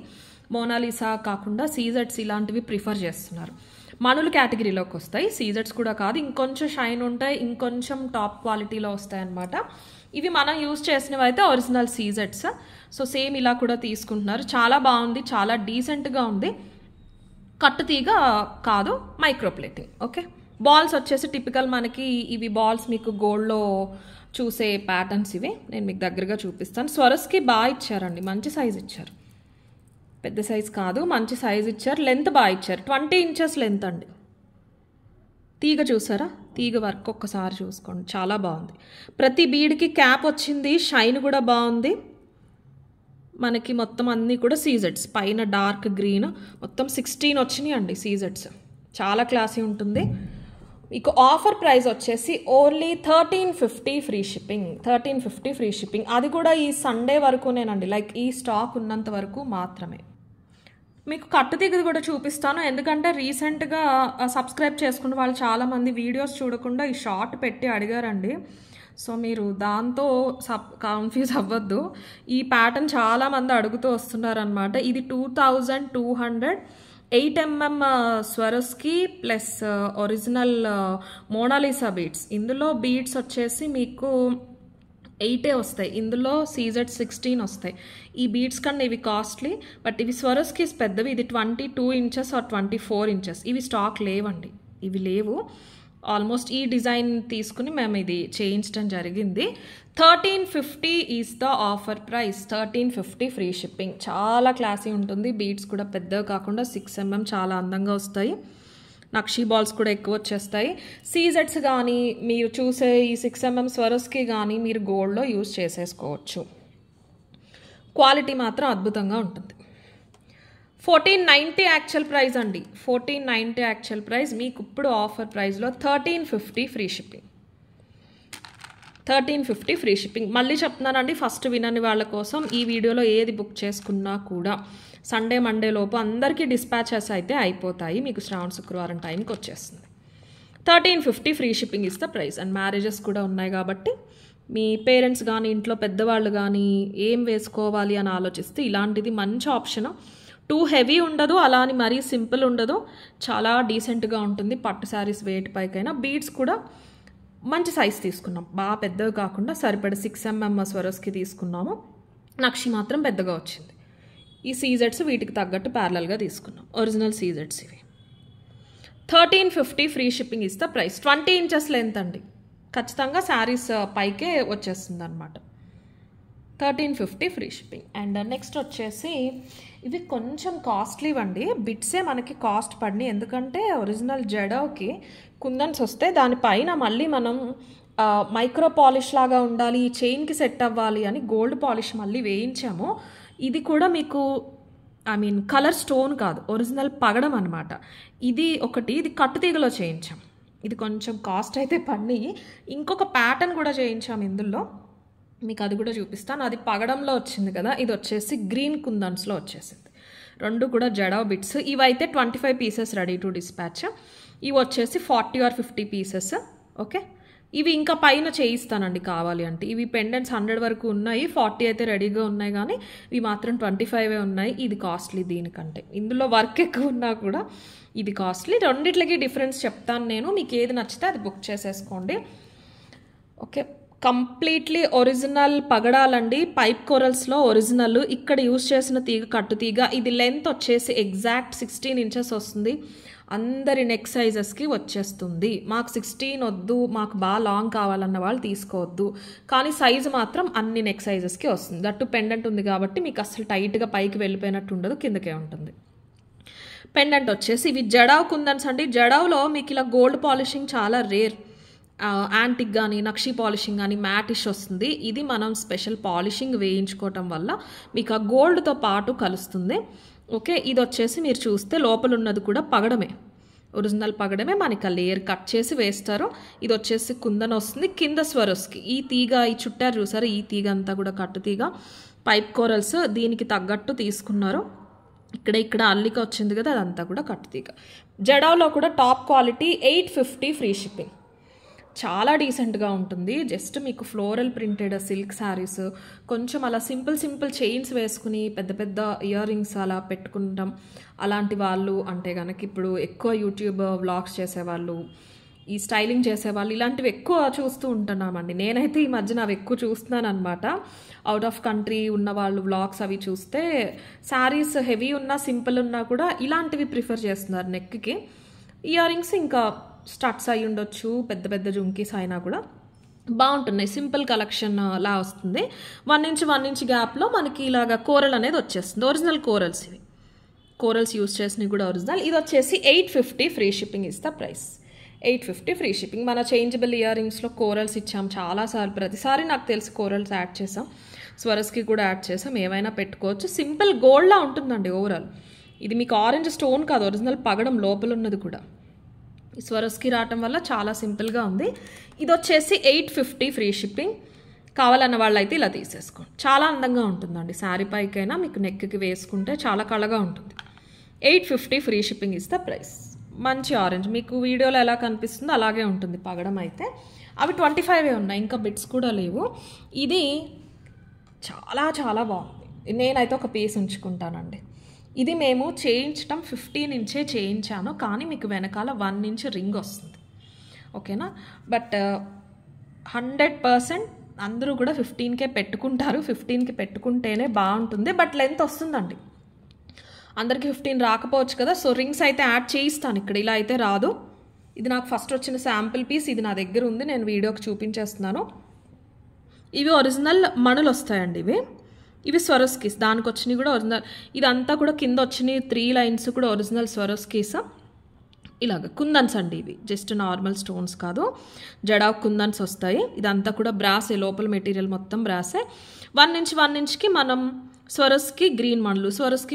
మోనాలిసా కాకుండా సీజెడ్స్ ఇలాంటివి ప్రిఫర్ చేస్తున్నారు. మనులు కేటగిరీలోకి వస్తాయి. సీజెడ్స్ కూడా కాదు, ఇంకొంచెం షైన్ ఉంటాయి, ఇంకొంచెం టాప్ క్వాలిటీలో వస్తాయి అన్నమాట. ఇవి మనం యూజ్ చేసినవి అయితే ఒరిజినల్ సీజెడ్స్. సో సేమ్ ఇలా కూడా తీసుకుంటున్నారు. చాలా బాగుంది, చాలా డీసెంట్గా ఉంది. కట్టుతీగ కాదు, మైక్రో ప్లేటింగ్. ఓకే, బాల్స్ వచ్చేసి టిపికల్ మనకి ఇవి బాల్స్ మీకు గోల్డ్లో చూసే ప్యాటర్న్స్ ఇవి. నేను మీకు దగ్గరగా చూపిస్తాను. స్వరస్కి బాగా ఇచ్చారండి, మంచి సైజ్ ఇచ్చారు. పెద్ద సైజ్ కాదు, మంచి సైజ్ ఇచ్చారు. లెంత్ బాగా ఇచ్చారు. 20 ఇంచెస్ లెంత్ అండి. తీగ చూసారా, తీగ వర్క్ ఒక్కసారి చూసుకోండి, చాలా బాగుంది. ప్రతి బీడ్కి క్యాప్ వచ్చింది, షైన్ కూడా బాగుంది. మనకి మొత్తం అన్నీ కూడా సీజెడ్స్. పైన డార్క్ గ్రీన్, మొత్తం 16 వచ్చినాయి అండి సీజెడ్స్. చాలా క్లాసీ ఉంటుంది. మీకు ఆఫర్ ప్రైస్ వచ్చేసి only 1350 free shipping. 1350 free shipping. అది కూడా ఈ సండే వరకునేనండి, లైక్ ఈ స్టాక్ ఉన్నంత వరకు మాత్రమే. మీకు కట్టుతీగది కూడా చూపిస్తాను, ఎందుకంటే రీసెంట్గా సబ్స్క్రైబ్ చేసుకున్న వాళ్ళు చాలామంది వీడియోస్ చూడకుండా ఈ షార్ట్ పెట్టి అడిగారండి. సో మీరు దాంతో కన్ఫ్యూజ్ అవ్వద్దు. ఈ ప్యాటర్న్ చాలామంది అడుగుతూ వస్తున్నారనమాట. ఇది 2200 8mm Swarovski plus original Mona Lisa beads. ఇందులో బీడ్స్ వచ్చేసి మీకు 8 వస్తాయి, ఇందులో సీజెడ్ 16 వస్తాయి. ఈ బీడ్స్ కన్నా ఇవి కాస్ట్లీ, బట్ ఇవి స్వరోస్కీస్ పెద్దవి. ఇది 22 ఇంచెస్ ఆర్ 24 ఇంచెస్. ఇవి స్టాక్ లేవండి, ఇవి లేవు. ఆల్మోస్ట్ ఈ డిజైన్ తీసుకుని మేము ఇది చేయించడం జరిగింది. 1350 is the offer price. 1350 free shipping. చాలా క్లాసీ ఉంటుంది. బీడ్స్ కూడా పెద్దవి కాకుండా 6mm చాలా అందంగా వస్తాయి. నక్షీ బాల్స్ కూడా ఎక్కువ వచ్చేస్తాయి. సీజెట్స్ కానీ మీరు చూసే ఈ 6mm స్వరోస్కి కానీ మీరు గోల్డ్లో యూజ్ చేసేసుకోవచ్చు. క్వాలిటీ మాత్రం అద్భుతంగా ఉంటుంది. 1490 యాక్చువల్ ప్రైస్ అండి. 1490 యాక్చువల్ ప్రైస్. మీకు ఇప్పుడు ఆఫర్ ప్రైస్లో 1350 ఫ్రీ షిప్పింగ్. 1350 free shipping. మళ్ళీ చెప్తున్నానండి, ఫస్ట్ వినని వాళ్ళ కోసం ఈ వీడియోలో ఏది బుక్ చేసుకున్నా కూడా సండే మండే లోపు అందరికీ డిస్పాచెస్ అయితే అయిపోతాయి. మీకు శ్రావణ శుక్రవారం టైంకి వచ్చేస్తుంది. 1350 free shipping is the price. And marriages కూడా ఉన్నాయి కాబట్టి మీ పేరెంట్స్ కానీ ఇంట్లో పెద్దవాళ్ళు కానీ ఏం వేసుకోవాలి అని ఆలోచిస్తే ఇలాంటిది మంచి ఆప్షన్. టూ హెవీ ఉండదు, అలా అని మరీ సింపుల్ ఉండదు, చాలా డీసెంట్గా ఉంటుంది. పట్టు శారీస్ వెయిట్ పైకైనా. బీడ్స్ కూడా మంచి సైజ్ తీసుకున్నాం, బాగా పెద్దవి కాకుండా సరిపడే 6mm స్వరోస్కి తీసుకున్నాము. నక్షి మాత్రం పెద్దగా వచ్చింది. ఈ సీజెట్స్ వీటికి తగ్గట్టు ప్యారలల్గా తీసుకున్నాం. ఒరిజినల్ సీజెట్స్ ఇవి. 1350 free shipping is the price. 20 inches length అండి, ఖచ్చితంగా శారీస్ పైకే వచ్చేస్తుంది అనమాట. 1350 ఫ్రీ షిప్పింగ్. అండ్ నెక్స్ట్ వచ్చేసి ఇవి కొంచెం కాస్ట్లీ అండి. బిట్సే మనకి కాస్ట్ పడినాయి, ఎందుకంటే ఒరిజినల్ జడోకి కుందన్స్ వస్తే దానిపైన మళ్ళీ మనం మైక్రో పాలిష్ లాగా ఉండాలి, చైన్కి సెట్ అవ్వాలి అని గోల్డ్ పాలిష్ మళ్ళీ వేయించాము. ఇది కూడా మీకు కలర్ స్టోన్ కాదు, ఒరిజినల్ పగడం అనమాట. ఇది ఒకటి, ఇది కట్టుతీగలో చేయించాం. ఇది కొంచెం కాస్ట్ అయితే పడి ఇంకొక ప్యాటర్న్ కూడా చేయించాం ఇందులో, మీకు అది కూడా చూపిస్తాను. అది పగడంలో వచ్చింది కదా, ఇది వచ్చేసి గ్రీన్ కుందన్స్లో వచ్చేసింది. రెండు కూడా జడా బిట్స్. ఇవైతే 25 పీసెస్ రెడీ టు డిస్పాచ్. ఇవి వచ్చేసి 40 or 50 పీసెస్. ఓకే, ఇవి ఇంకా పైన చేయిస్తానండి కావాలి అంటే. ఇవి పెండెంట్స్ 100 వరకు ఉన్నాయి, 40 అయితే రెడీగా ఉన్నాయి, కానీ ఇవి మాత్రం 25 ఉన్నాయి. ఇది కాస్ట్లీ దీనికంటే. ఇందులో వర్క్ ఎక్కువ ఉన్నా కూడా ఇది కాస్ట్లీ. రెండిట్లకి డిఫరెన్స్ చెప్తాను నేను, మీకు ఏది నచ్చితే అది బుక్ చేసేసుకోండి. ఓకే, కంప్లీట్లీ ఒరిజినల్ పగడాలండి. పైప్ కోరల్స్లో ఒరిజినల్. ఇక్కడ యూజ్ చేసిన తీగ కట్టు తీగ. ఇది లెంత్ వచ్చేసి ఎగ్జాక్ట్ 16 ఇంచెస్ వస్తుంది. అందరి నెక్ సైజెస్కి వచ్చేస్తుంది. మాకు 16 వద్దు, మాకు బాగా లాంగ్ కావాలన్న వాళ్ళు తీసుకోవద్దు, కానీ సైజు మాత్రం అన్ని నెక్ సైజెస్కి వస్తుంది. దట్టు పెండెంట్ ఉంది కాబట్టి మీకు అసలు టైట్గా పైకి వెళ్ళిపోయినట్టు ఉండదు, కిందకే ఉంటుంది. పెండెంట్ వచ్చేసి ఇవి జడావ్ కుందన్స్ అండి. జడావ్లో మీకు ఇలా గోల్డ్ పాలిషింగ్ చాలా రేర్. యాంటిక్ కానీ నక్షీ పాలిషింగ్ కానీ మ్యాటిష్ వస్తుంది. ఇది మనం స్పెషల్ పాలిషింగ్ వేయించుకోవటం వల్ల మీకు ఆ గోల్డ్తో పాటు కలుస్తుంది. ఓకే, ఇది వచ్చేసి మీరు చూస్తే లోపల ఉన్నది కూడా పగడమే, ఒరిజినల్ పగడమే. మనకి ఆ లేయర్ కట్ చేసి వేస్తారు. ఇది వచ్చేసి కుందన్ వస్తుంది. కింద స్వరోస్కి ఈ తీగ, ఈ చుట్టారు చూసారు, ఈ తీగ అంతా కూడా కట్టు తీగ. పైప్ కోరల్స్ దీనికి తగ్గట్టు తీసుకున్నారు. ఇక్కడ అల్లిక వచ్చింది కదా, అదంతా కూడా కట్టు తీగ. జడావ్లో కూడా టాప్ క్వాలిటీ. 850 free shipping. చాలా డీసెంట్గా ఉంటుంది. జస్ట్ మీకు ఫ్లోరల్ ప్రింటెడ్ సిల్క్ శారీస్, కొంచెం అలా సింపుల్ చైన్స్ వేసుకుని పెద్ద పెద్ద ఇయర్ రింగ్స్ అలా పెట్టుకుంటాం అలాంటి వాళ్ళు అంటే కనుక, ఇప్పుడు ఎక్కువ యూట్యూబ్ వ్లాగ్స్ చేసేవాళ్ళు, ఈ స్టైలింగ్ చేసేవాళ్ళు, ఇలాంటివి ఎక్కువ చూస్తూ ఉంటున్నామండి. నేనైతే ఈ మధ్యన అవి ఎక్కువ చూస్తున్నాను అనమాట. అవుట్ ఆఫ్ కంట్రీ ఉన్న వాళ్ళు వ్లాగ్స్ అవి చూస్తే శారీస్ హెవీ ఉన్నా సింపుల్ ఉన్నా కూడా ఇలాంటివి ప్రిఫర్ చేస్తున్నారు నెక్కి. ఇయర్ రింగ్స్ ఇంకా స్టడ్స్ అయి ఉండొచ్చు, పెద్ద పెద్ద జుంకీస్ అయినా కూడా బాగుంటున్నాయి. సింపుల్ కలెక్షన్ లా వస్తుంది. 1 ఇంచ్ గ్యాప్లో మనకి ఇలాగ కోరల్ అనేది వచ్చేస్తుంది. ఒరిజినల్ కోరల్స్ ఇవి. కోరల్స్ యూజ్ చేసినవి కూడా ఒరిజినల్. ఇది వచ్చేసి 850 free shipping is the price. 850 free shipping. మన చేంజబుల్ ఇయర్ రింగ్స్లో కోరల్స్ ఇచ్చాం చాలాసార్లు, ప్రతిసారి నాకు తెలిసి కోరల్స్ యాడ్ చేసాం. స్వరస్కి కూడా యాడ్ చేసాం. ఏమైనా పెట్టుకోవచ్చు. సింపుల్ గోల్డ్లా ఉంటుందండి ఓవరాల్. ఇది మీకు ఆరెంజ్ స్టోన్ కాదు, ఒరిజినల్ పగడం లోపల ఉన్నది కూడా. స్వరస్కి రావటం వల్ల చాలా సింపుల్గా ఉంది. ఇది వచ్చేసి 850 ఫ్రీ షిప్పింగ్. కావాలన్న వాళ్ళు అయితే ఇలా తీసేసుకోండి. చాలా అందంగా ఉంటుందండి. శారీ పైకైనా మీకు నెక్కి వేసుకుంటే చాలా కళగా ఉంటుంది. 850 free shipping is the price. మంచి ఆరెంజ్, మీకు వీడియోలో ఎలా కనిపిస్తుందో అలాగే ఉంటుంది పగడం అయితే. అవి 25 ఉన్నాయి, ఇంకా బిట్స్ కూడా లేవు. ఇది చాలా బాగుంది. నేనైతే ఒక పీస్ ఉంచుకుంటానండి. ఇది మేము చేయించడం 15 ఇంచే చేయించాను, కానీ మీకు వెనకాల 1 ఇంచ్ రింగ్ వస్తుంది. ఓకేనా, బట్ 100% అందరూ కూడా 15కే పెట్టుకుంటారు. 15కి పెట్టుకుంటేనే బాగుంటుంది, బట్ లెంత్ వస్తుందండి. అందరికీ 15 రాకపోవచ్చు కదా, సో రింగ్స్ అయితే యాడ్ చేయిస్తాను ఇక్కడ. ఇలా అయితే రాదు. ఇది నాకు ఫస్ట్ వచ్చిన శాంపిల్ పీస్, ఇది నా దగ్గర ఉంది, నేను వీడియోకి చూపించేస్తున్నాను. ఇవి ఒరిజినల్ మణులు వస్తాయండి. ఇవి స్వరోస్కీస్. దానికి వచ్చినవి కూడా ఒరిజినల్. ఇదంతా కూడా కింద వచ్చినవి 3 లైన్స్ కూడా ఒరిజినల్ స్వరోస్కీస్. ఇలాగ కుందన్స్ అండి, ఇవి జస్ట్ నార్మల్ స్టోన్స్ కాదు, జడా కుందన్స్ వస్తాయి. ఇదంతా కూడా బ్రాసే, లోపల మెటీరియల్ మొత్తం బ్రాసే. 1 ఇంచ్ 1 ఇంచ్కి మనం స్వరస్కి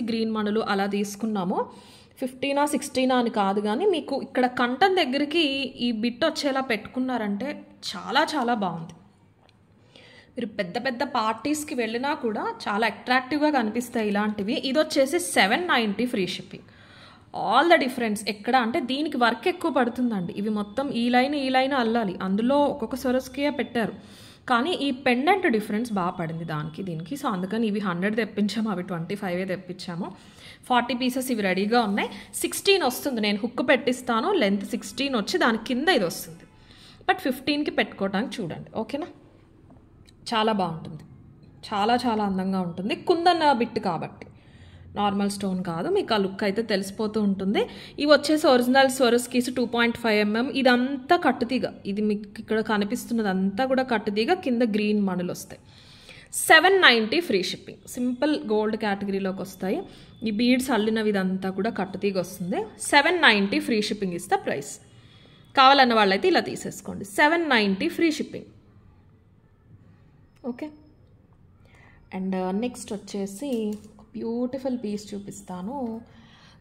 గ్రీన్ మణులు అలా తీసుకున్నాము. 15 16 అని కాదు, కానీ మీకు ఇక్కడ కంఠం దగ్గరికి ఈ బిట్ వచ్చేలా పెట్టుకున్నారంటే చాలా చాలా బాగుంది. మీరు పెద్ద పెద్ద పార్టీస్కి వెళ్ళినా కూడా చాలా అట్రాక్టివ్గా కనిపిస్తాయి ఇలాంటివి. ఇది వచ్చేసి 790 free shipping. All the difference ఎక్కడ అంటే దీనికి వర్క్ ఎక్కువ పడుతుందండి. ఇవి మొత్తం ఈ లైన్ అల్లాలి, అందులో ఒక్కొక్క సొరస్కే పెట్టారు, కానీ ఈ పెండెంట్ డిఫరెన్స్ బాగా పడింది దానికి దీనికి. సో అందుకని ఇవి 100 తెప్పించాము, అవి 25 తెప్పించాము. 40 పీసెస్ ఇవి రెడీగా ఉన్నాయి. 16 వస్తుంది, నేను హుక్ పెట్టిస్తాను. లెంత్ 16 వచ్చి దాని కింద ఇది వస్తుంది. బట్ 15కి పెట్టుకోవడానికి చూడండి, ఓకేనా? చాలా బాగుంటుంది, చాలా చాలా అందంగా ఉంటుంది. కుందన్ బిట్ కాబట్టి, నార్మల్ స్టోన్ కాదు. మీకు ఆ లుక్ అయితే తెలిసిపోతూ ఉంటుంది. ఇవి వచ్చేసి ఒరిజినల్ స్వరస్కీస్ 2.5 mm. ఇదంతా కట్టుతీగ, ఇది మీకు ఇక్కడ కనిపిస్తున్నది అంతా కూడా కట్టుతీగ, కింద గ్రీన్ మణులు వస్తాయి. 790 ఫ్రీ షిప్పింగ్. సింపుల్ గోల్డ్ కేటగిరీలోకి వస్తాయి. ఈ బీడ్స్ అల్లినవి ఇదంతా కూడా కట్టుతీగ వస్తుంది. 790 ఫ్రీ షిప్పింగ్ ఇస్తే ప్రైస్. కావాలన్న వాళ్ళైతే ఇలా తీసేసుకోండి. 790 free shipping. Okay. And next వచ్చేసి బ్యూటిఫుల్ పీస్ చూపిస్తాను.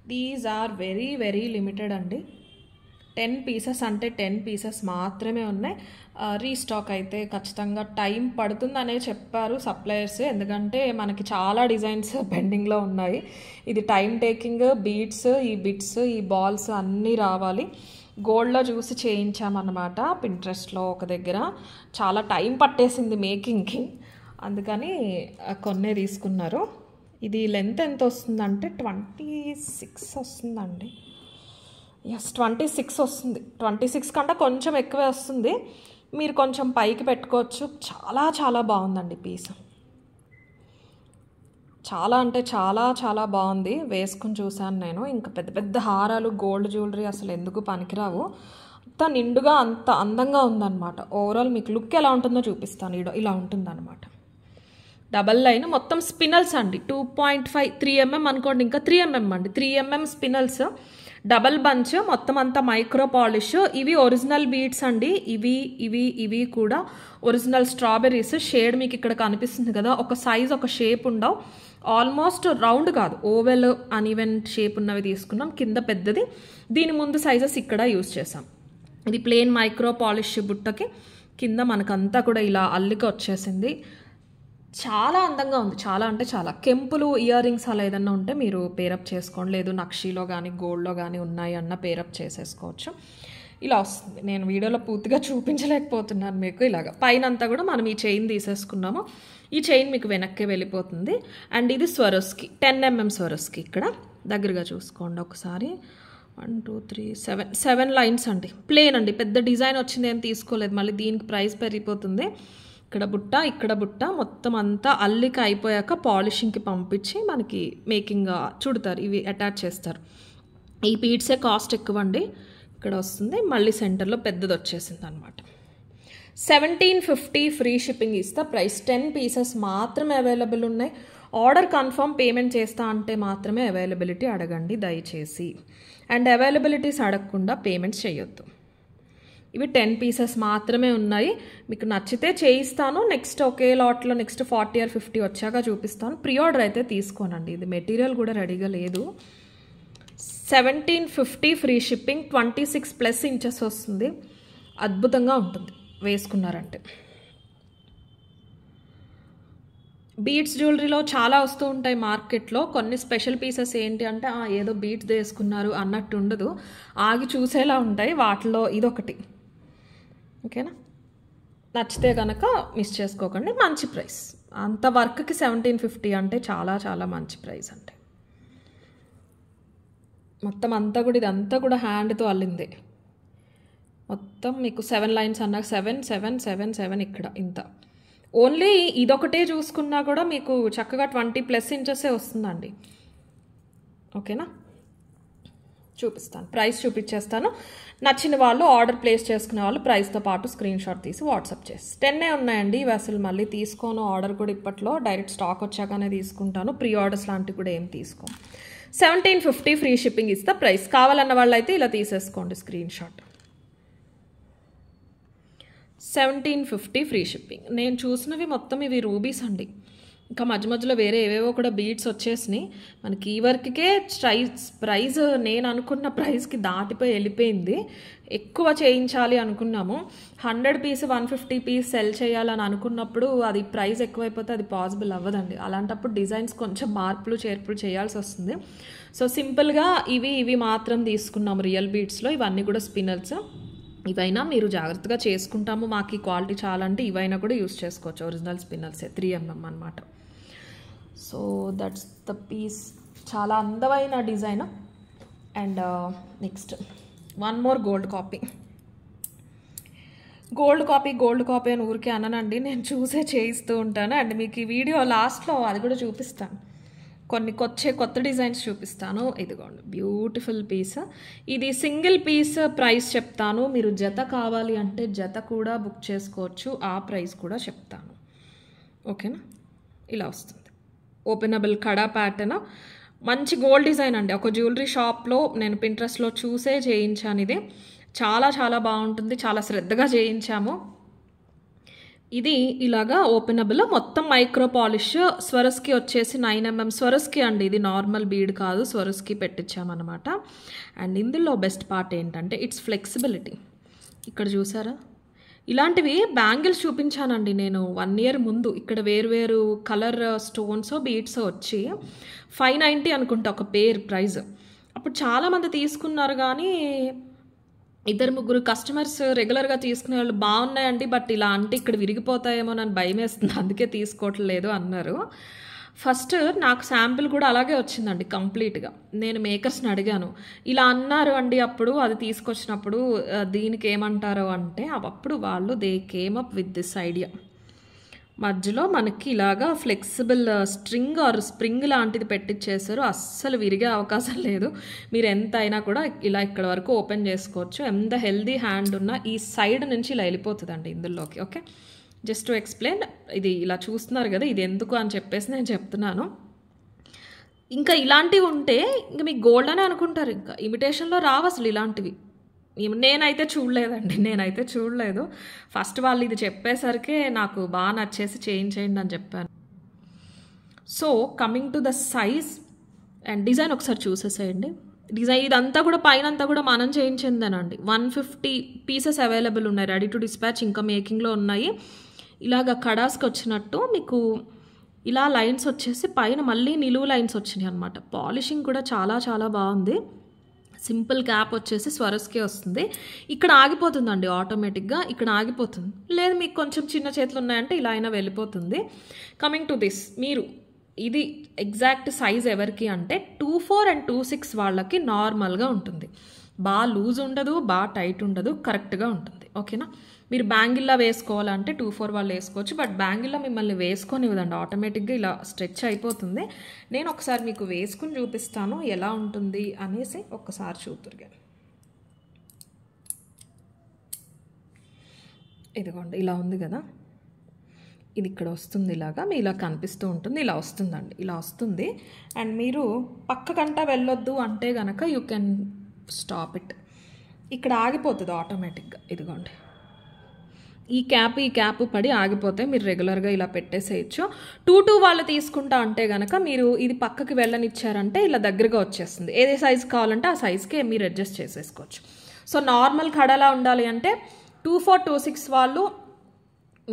These are very very limited అండి. 10 పీసెస్ అంటే 10 పీసెస్ మాత్రమే ఉన్నాయి. రీస్టాక్ అయితే ఖచ్చితంగా టైం పడుతుందనే చెప్పారు సప్లయర్స్, ఎందుకంటే మనకి చాలా డిజైన్స్ పెండింగ్లో ఉన్నాయి. ఇది టైం టేకింగ్. బీడ్స్, ఈ బిట్స్, ఈ బాల్స్ అన్నీ రావాలి. గోల్డ్లో చూసి చేయించామన్నమాట పింట్రెస్ట్లో ఒక దగ్గర. చాలా టైం పట్టేసింది మేకింగ్కి, అందుకని కొన్నే తీసుకున్నారు. ఇది లెంత్ ఎంత వస్తుందంటే 26 వస్తుందండి. ఎస్, 26 వస్తుంది. 26 కంటే కొంచెం ఎక్కువే వస్తుంది. మీరు కొంచెం పైకి పెట్టుకోవచ్చు. చాలా చాలా బాగుందండి పీస్. చాలా అంటే చాలా చాలా బాగుంది. వేసుకుని చూశాను నేను. ఇంకా పెద్ద పెద్ద హారాలు, గోల్డ్ జ్యువెలరీ అసలు ఎందుకు పనికిరావు. అంత నిండుగా అంత అందంగా ఉందన్నమాట. ఓవరాల్ మీకు లుక్ ఎలా ఉంటుందో చూపిస్తాను. ఇలా ఉంటుందన్నమాట. డబల్ లైన్ మొత్తం స్పినల్స్ అండి. 2.5 3 mm అనుకోండి, ఇంకా 3 mm అండి. 3 mm స్పినల్స్, డబల్ బంచ్, మొత్తం అంతా మైక్రో పాలిష్. ఇవి ఒరిజినల్ బీడ్స్ అండి. ఇవి కూడా ఒరిజినల్ స్ట్రాబెర్రీస్. షేడ్ మీకు ఇక్కడ కనిపిస్తుంది కదా, ఒక సైజ్ ఒక షేప్ ఉండవు. ఆల్మోస్ట్ రౌండ్ కాదు, ఓవెల్ అన్ఈవెన్ షేప్ ఉన్నవి తీసుకున్నాం. కింద పెద్దది, దీని ముందు సైజెస్ ఇక్కడ యూజ్ చేసాం. ఇది ప్లెయిన్ మైక్రో పాలిష్ బుట్టకి, కింద మనకంతా కూడా ఇలా అల్లిక వచ్చేసింది. చాలా అందంగా ఉంది. చాలా అంటే చాలా. కెంపులు, ఇయర్ రింగ్స్ అలా ఏదన్నా ఉంటే మీరు పేరప్ చేసుకోండి, లేదు నక్షీలో కానీ గోల్డ్లో కానీ ఉన్నాయి అన్న పేరప్ చేసేసుకోవచ్చు. ఇలా వస్తుంది. నేను వీడియోలో పూర్తిగా చూపించలేకపోతున్నాను మీకు. ఇలాగ పైన అంతా కూడా మనం ఈ చైన్ తీసేసుకున్నాము. ఈ చైన్ మీకు వెనక్కి వెళ్ళిపోతుంది. అండ్ ఇది స్వరస్కి 10 mm స్వరస్కి. ఇక్కడ దగ్గరగా చూసుకోండి ఒకసారి. 1 2 3 7 లైన్స్ అండి. ప్లేన్ అండి, పెద్ద డిజైన్ వచ్చింది ఏం తీసుకోలేదు. మళ్ళీ దీనికి ప్రైస్ పెరిగిపోతుంది. ఇక్కడ బుట్ట మొత్తం అంతా అల్లిక అయిపోయాక పాలిషింగ్కి పంపించి మనకి మేకింగ్ చుడతారు. ఇవి అటాచ్ చేస్తారు. ఈ బీడ్సే కాస్ట్ ఎక్కువ అండి. ఇక్కడ వస్తుంది, మళ్ళీ సెంటర్లో పెద్దది వచ్చేసింది అనమాట. 1750 ఫ్రీ షిప్పింగ్ ఇస్తా ప్రైస్. 10 పీసెస్ మాత్రమే అవైలబుల్ ఉన్నాయి. ఆర్డర్ కన్ఫర్మ్ పేమెంట్ చేస్తా అంటే మాత్రమే అవైలబిలిటీ అడగండి దయచేసి. అండ్ అవైలబిలిటీస్ అడగకుండా పేమెంట్స్ చేయొద్దు. ఇవి 10 పీసెస్ మాత్రమే ఉన్నాయి. మీకు నచ్చితే చేయిస్తాను. నెక్స్ట్ ఒకే లాట్లో నెక్స్ట్ 40 or 50 వచ్చాక చూపిస్తాను. ప్రీ ఆర్డర్ అయితే తీసుకోనండి. ఇది మెటీరియల్ కూడా రెడీగా లేదు. 1750 ఫ్రీ షిప్పింగ్. 26+ ఇంచెస్ వస్తుంది. అద్భుతంగా ఉంటుంది వేసుకున్నారంటే. బీడ్స్ జ్యువెలరీలో చాలా వస్తూ ఉంటాయి మార్కెట్లో. కొన్ని స్పెషల్ పీసెస్ ఏంటి అంటే ఏదో బీడ్స్ వేసుకున్నారు అన్నట్టు ఉండదు, ఆగి చూసేలా ఉంటాయి. వాటిలో ఇదొకటి. ఓకేనా? నచ్చితే కనుక మిస్ చేసుకోకండి. మంచి ప్రైస్. అంత వర్క్కి 1750 అంటే చాలా చాలా మంచి ప్రైస్ అంటే. మొత్తం అంతా కూడా ఇదంతా కూడా హ్యాండ్తో అల్లిందే. మొత్తం మీకు 7 లైన్స్ అన్నాక 7 7 7 7 ఇక్కడ ఇంత. ఓన్లీ ఇదొకటే చూసుకున్నా కూడా మీకు చక్కగా 20+ ఇంచెసే వస్తుందండి. ఓకేనా? చూపిస్తాను, ప్రైస్ చూపించేస్తాను. నచ్చిన వాళ్ళు ఆర్డర్ ప్లేస్ చేసుకునే వాళ్ళు ప్రైస్తో పాటు స్క్రీన్ షాట్ తీసి వాట్సాప్ చేసి. 10 ఉన్నాయండి ఇవి. అసలు మళ్ళీ తీసుకోను ఆర్డర్ కూడా. ఇప్పట్లో డైరెక్ట్ స్టాక్ వచ్చాకనే తీసుకుంటాను. ప్రీ ఆర్డర్స్ లాంటివి కూడా ఏం తీసుకోను. 1750 ఫ్రీ షిప్పింగ్ ఇస్తా ప్రైస్. కావాలన్న వాళ్ళైతే ఇలా తీసేసుకోండి స్క్రీన్ షాట్. 1750 free shipping. నేను చూసినవి మొత్తం ఇవి రూబీస్ అండి. ఇంకా మధ్య మధ్యలో వేరే ఏవేవో కూడా బీడ్స్ వచ్చేసినాయి. మనకి ఈ వర్క్కే ప్రైస్ నేను అనుకున్న ప్రైస్కి దాటిపోయి వెళ్ళిపోయింది. ఎక్కువ చేయించాలి అనుకున్నాము. 100 పీస్ 150 పీస్ సెల్ చేయాలని అనుకున్నప్పుడు అది ప్రైస్ ఎక్కువైపోతే అది పాసిబుల్ అవ్వదండి. అలాంటప్పుడు డిజైన్స్ కొంచెం మార్పులు చేర్పులు చేయాల్సి వస్తుంది. సో సింపుల్గా ఇవి మాత్రం తీసుకున్నాము రియల్ బీడ్స్లో. ఇవన్నీ కూడా స్పిన్నర్స్. ఇవైనా మీరు జాగ్రత్తగా చేసుకుంటాము, మాకు ఈ క్వాలిటీ చాలా అంటే ఇవైనా కూడా యూస్ చేసుకోవచ్చు. ఒరిజినల్ స్పిన్నర్సే 3mm అనమాట. So that's the piece. చాలా అందమైన design. And next one more gold copy. Gold copy అని ఊరికే అననండి, నేను చూసే చేయిస్తూ ఉంటాను. అండ్ మీకు ఈ వీడియో లాస్ట్లో అది కూడా చూపిస్తాను, కొన్ని కొత్త డిజైన్స్ చూపిస్తాను. ఇదిగోండి బ్యూటిఫుల్ పీస్. ఇది సింగిల్ పీస్ ప్రైస్ చెప్తాను, మీరు జత కావాలి అంటే జత కూడా బుక్ చేసుకోవచ్చు, ఆ ప్రైస్ కూడా చెప్తాను. ఓకేనా? ఇలా వస్తుంది ఓపెనబుల్ కడా ప్యాటర్న్. మంచి గోల్డ్ డిజైన్ అండి. ఒక జ్యువెలరీ షాప్లో నేను పింట్రెస్ట్లో చూసే చేయించాను. ఇది చాలా చాలా బాగుంటుంది, చాలా శ్రద్ధగా చేయించాము. ఇది ఇలాగా ఓపెనబుల్, మొత్తం మైక్రో పాలిష్. స్వరస్కి వచ్చేసి 9mm స్వరస్కి అండి. ఇది నార్మల్ బీడ్ కాదు, స్వరస్కి పెట్టించామన్నమాట. అండ్ ఇందులో బెస్ట్ పార్ట్ ఏంటంటే ఇట్స్ ఫ్లెక్సిబిలిటీ. ఇక్కడ చూసారా, ఇలాంటివి బ్యాంగిల్స్ చూపించానండి నేను 1 year ముందు. ఇక్కడ వేరు కలర్ స్టోన్స్ బీడ్స్ వచ్చి 590 అనుకుంటా ఒక పేర్ ప్రైస్. అప్పుడు చాలామంది తీసుకున్నారు, కానీ 2-3 కస్టమర్స్ రెగ్యులర్గా తీసుకునే వాళ్ళు బాగున్నాయండి, బట్ ఇలా అంటే ఇక్కడ విరిగిపోతాయేమో నన్ను భయం వేస్తుంది, అందుకే తీసుకోవట్లేదు అన్నారు. ఫస్ట్ నాకు శాంపిల్ కూడా అలాగే వచ్చిందండి కంప్లీట్గా. నేను మేకర్స్ని అడిగాను, ఇలా అన్నారు అండి అప్పుడు అది తీసుకొచ్చినప్పుడు, దీనికి ఏమంటారో అంటే అప్పుడు వాళ్ళు they came up with this idea. మధ్యలో మనకి ఇలాగా ఫ్లెక్సిబుల్ స్ప్రింగ్ లాంటిది పెట్టించేసారు. అస్సలు విరిగే అవకాశం లేదు. మీరు ఎంత అయినా కూడా ఇలా ఇక్కడ వరకు ఓపెన్ చేసుకోవచ్చు. ఎంత హెల్దీ హ్యాండ్ ఉన్నా ఈ సైడ్ నుంచి ఇలా వెళ్ళిపోతుందండి ఇందులోకి. Okay, just to explain. ఇది ఇలా చూస్తున్నారు కదా, ఇది ఎందుకు అని చెప్పేసి నేను చెప్తున్నాను. ఇంకా ఇలాంటివి ఉంటే ఇంకా మీకు గోల్డ్ అనే అనుకుంటారు, ఇంకా ఇమిటేషన్లో రావు అసలు ఇలాంటివి. నేనైతే చూడలేదు. ఫస్ట్ వాళ్ళు ఇది చెప్పేసరికి నాకు బాగా నచ్చేసి చేయించేయండి అని చెప్పాను. So coming to the size and design ఒకసారి చూసేసేయండి. డిజైన్ ఇదంతా కూడా పైన అంతా కూడా మనం చేయించిందేనండి. 150 పీసెస్ అవైలబుల్ ఉన్నాయి, రెడీ టు డిస్పాచ్, ఇంకా మేకింగ్లో ఉన్నాయి. ఇలాగ కడాస్కి వచ్చినట్టు మీకు ఇలా లైన్స్ వచ్చేసి పైన మళ్ళీ నిలువు లైన్స్ వచ్చినాయి అనమాట. పాలిషింగ్ కూడా చాలా చాలా బాగుంది. సింపుల్ క్యాప్ వచ్చేసి స్వరస్కే వస్తుంది. ఇక్కడ ఆగిపోతుందండి ఆటోమేటిక్గా, ఇక్కడ ఆగిపోతుంది. లేదు మీకు కొంచెం చిన్న చేతులు ఉన్నాయంటే ఇలా అయినా వెళ్ళిపోతుంది. కమింగ్ టు దిస్, మీరు ఇది ఎగ్జాక్ట్ సైజ్ ఎవరికి అంటే 24 and 26 వాళ్ళకి నార్మల్గా ఉంటుంది. బాగా లూజ్ ఉండదు, బాగా టైట్ ఉండదు, కరెక్ట్గా ఉంటుంది. ఓకేనా? మీరు బ్యాంగిల్లా వేసుకోవాలంటే 24 వాళ్ళు వేసుకోవచ్చు, బట్ బ్యాంగిల్లా మిమ్మల్ని వేసుకొనివ్వదండి, ఆటోమేటిక్గా ఇలా స్ట్రెచ్ అయిపోతుంది. నేను ఒకసారి మీకు వేసుకుని చూపిస్తాను ఎలా ఉంటుంది అనేసి, ఒక్కసారి చూతురుగా. ఇదిగోండి ఇలా ఉంది కదా, ఇది ఇక్కడ వస్తుంది, ఇలాగా మీ ఇలా కనిపిస్తూ ఉంటుంది, ఇలా వస్తుందండి, ఇలా వస్తుంది. అండ్ మీరు పక్కకంటా వెళ్ళొద్దు అంటే కనుక యూ కెన్ స్టాప్ ఇట్. ఇక్కడ ఆగిపోతుంది ఆటోమేటిక్గా. ఇదిగోండి ఈ క్యాప్ పడి ఆగిపోతే మీరు రెగ్యులర్గా ఇలా పెట్టేసేయచ్చు. 2 వాళ్ళు తీసుకుంటా అంటే కనుక మీరు ఇది పక్కకి వెళ్ళనిచ్చారంటే ఇలా దగ్గరగా వచ్చేస్తుంది. ఏదే సైజు కావాలంటే ఆ సైజ్కే మీరు అడ్జస్ట్ చేసేసుకోవచ్చు. సో నార్మల్ కడలా ఉండాలి అంటే 24, 26 వాళ్ళు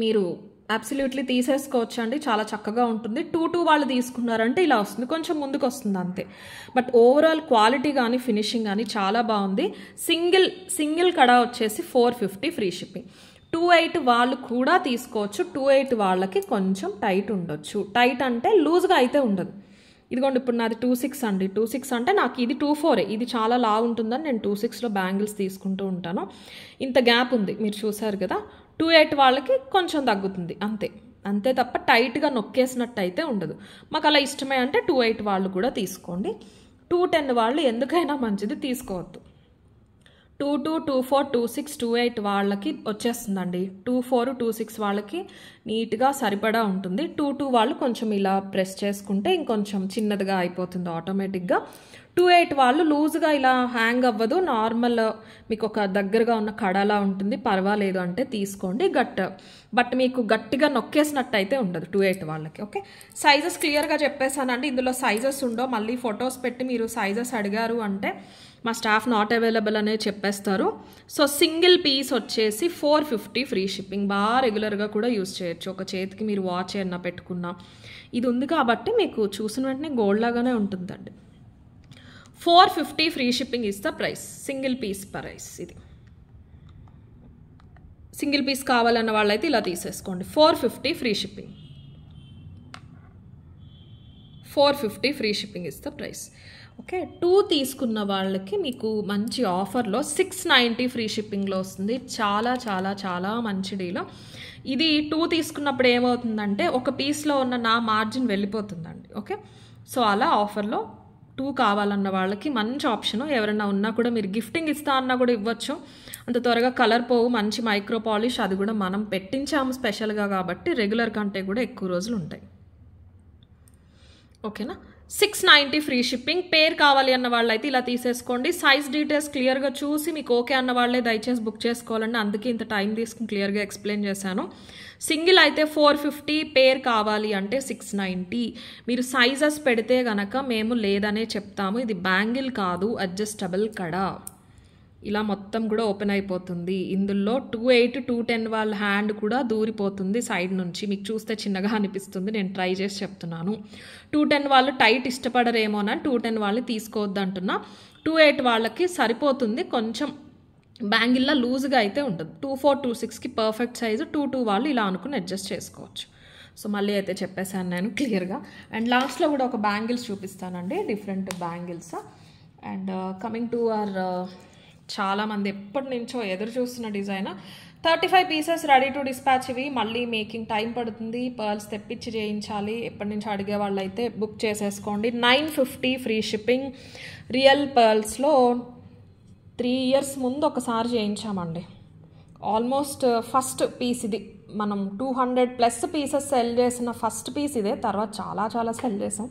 మీరు అబ్సల్యూట్లీ తీసేసుకోవచ్చు అండి, చాలా చక్కగా ఉంటుంది. 2 వాళ్ళు తీసుకున్నారంటే ఇలా వస్తుంది, కొంచెం ముందుకు వస్తుంది అంతే. బట్ ఓవరాల్ క్వాలిటీ కానీ ఫినిషింగ్ కానీ చాలా బాగుంది. సింగిల్ కడా వచ్చేసి 450 ఫ్రీ షిప్పింగ్. 28 వాళ్ళు కూడా తీసుకోవచ్చు. 28 వాళ్ళకి కొంచెం టైట్ ఉండొచ్చు. టైట్ అంటే లూజ్గా అయితే ఉండదు. ఇదిగోండి ఇప్పుడు నాది 26 అండి. 26 అంటే నాకు ఇది 24, ఇది చాలా లావు ఉంటుందని నేను 26లో బ్యాంగిల్స్ తీసుకుంటూ ఉంటాను. ఇంత గ్యాప్ ఉంది మీరు చూసారు కదా. 28 వాళ్ళకి కొంచెం తగ్గుతుంది అంతే తప్ప టైట్గా నొక్కేసినట్టు అయితే ఉండదు. మాకు అలా ఇష్టమే అంటే 28 వాళ్ళు కూడా తీసుకోండి. 210 వాళ్ళు ఎందుకైనా మంచిది తీసుకోవద్దు. 22, 24, 26, 28 వాళ్ళకి వచ్చేస్తుందండి. 24, 26 వాళ్ళకి నీట్గా సరిపడా ఉంటుంది. 22 వాళ్ళు కొంచెం ఇలా ప్రెస్ చేసుకుంటే ఇంకొంచెం చిన్నదిగా అయిపోతుంది ఆటోమేటిక్గా. 28 వాళ్ళు లూజ్గా ఇలా హ్యాంగ్ అవ్వదు, నార్మల్ మీకు ఒక దగ్గరగా ఉన్న కడలా ఉంటుంది, పర్వాలేదు అంటే తీసుకోండి. బట్ మీకు గట్టిగా నొక్కేసినట్టు అయితే ఉండదు 28 వాళ్ళకి. ఓకే, సైజెస్ క్లియర్గా చెప్పేసానండి. ఇందులో సైజెస్ ఉండో, మళ్ళీ ఫొటోస్ పెట్టి మీరు సైజెస్ అడిగారు అంటే మా స్టాఫ్ నాట్ అవైలబుల్ అనే చెప్పేస్తారు. సో సింగిల్ పీస్ వచ్చేసి 450 ఫ్రీ షిప్పింగ్. బాగా రెగ్యులర్గా కూడా యూస్ చేయొచ్చు. ఒక చేతికి మీరు వాచ్ అయినా పెట్టుకున్నా, ఇది ఉంది కాబట్టి మీకు చూసిన వెంటనే గోల్డ్ లాగానే ఉంటుందండి. 450 free shipping is the price, single piece price. ఇది సింగిల్ పీస్ కావాలన్న వాళ్ళైతే ఇలా తీసేసుకోండి. 450 free shipping, 450 free shipping is the price. Okay, 2 తీసుకున్న వాళ్ళకి మీకు మంచి ఆఫర్లో 690 ఫ్రీ షిప్పింగ్లో వస్తుంది. చాలా చాలా చాలా మంచి డీల్. ఇది 2 తీసుకున్నప్పుడు ఏమవుతుందంటే ఒక పీస్లో ఉన్న నా మార్జిన్ వెళ్ళిపోతుందండి. ఓకే, సో అలా ఆఫర్లో 2 కావాలన్న వాళ్ళకి మంచి ఆప్షన్. ఎవరైనా ఉన్నా కూడా మీరు గిఫ్టింగ్ ఇస్తా అన్నా కూడా ఇవ్వచ్చు. అంత త్వరగా కలర్ పోవు, మంచి మైక్రో పాలిష్, అది కూడా మనం పెట్టించాము స్పెషల్గా కాబట్టి రెగ్యులర్ కంటే కూడా ఎక్కువ రోజులు ఉంటాయి. ఓకేనా, 690 ఫ్రీ షిప్పింగ్. పేర్ కావాలి అన్న వాళ్ళైతే ఇలా తీసేసుకోండి. సైజ్ డీటెయిల్స్ క్లియర్గా చూసి మీకు ఓకే అన్న వాళ్ళే దయచేసి బుక్ చేసుకోవాలండి. అందుకే ఇంత టైం తీసుకుని క్లియర్గా ఎక్స్ప్లెయిన్ చేశాను. సింగిల్ అయితే 450, పేర్ కావాలి అంటే 690. మీరు సైజెస్ పెడితే గనక మేము లేదనే చెప్తాము. ఇది బ్యాంగిల్ కాదు, అడ్జస్టబుల్ కడా. ఇలా మొత్తం కూడా ఓపెన్ అయిపోతుంది. ఇందులో 28, 210 వాళ్ళ హ్యాండ్ కూడా దూరిపోతుంది సైడ్ నుంచి. మీకు చూస్తే చిన్నగా అనిపిస్తుంది, నేను ట్రై చేసి చెప్తున్నాను. 210 వాళ్ళు టైట్ ఇష్టపడరేమోనని 210 వాళ్ళు తీసుకోవద్దు అంటున్నా. 28 వాళ్ళకి సరిపోతుంది, కొంచెం బ్యాంగిల్లా లూజ్గా అయితే ఉంటుంది. 24, 26కి పర్ఫెక్ట్ సైజు. 22 వాళ్ళు ఇలా అనుకుని అడ్జస్ట్ చేసుకోవచ్చు. సో మళ్ళీ అయితే చెప్పేశాను నేను క్లియర్గా. అండ్ లాస్ట్లో కూడా ఒక బ్యాంగిల్స్ చూపిస్తానండి, different bangles. And coming to our చాలామంది ఎప్పటి నుంచో ఎదురు చూస్తున్న design 35 pieces ready to dispatch. ఇవి మళ్ళీ మేకింగ్ టైం పడుతుంది, పర్ల్స్ తెప్పించి చేయించాలి. ఎప్పటి నుంచి అడిగే వాళ్ళు అయితే బుక్ చేసేసుకోండి. 950 ఫ్రీ షిప్పింగ్. రియల్ పర్ల్స్లో 3 years ముందు ఒకసారి చేయించామండి. ఆల్మోస్ట్ ఫస్ట్ పీస్ ఇది. మనం 200+ పీసెస్ సెల్ చేసిన ఫస్ట్ పీస్ ఇదే. తర్వాత చాలా చాలా సెల్ చేసాం.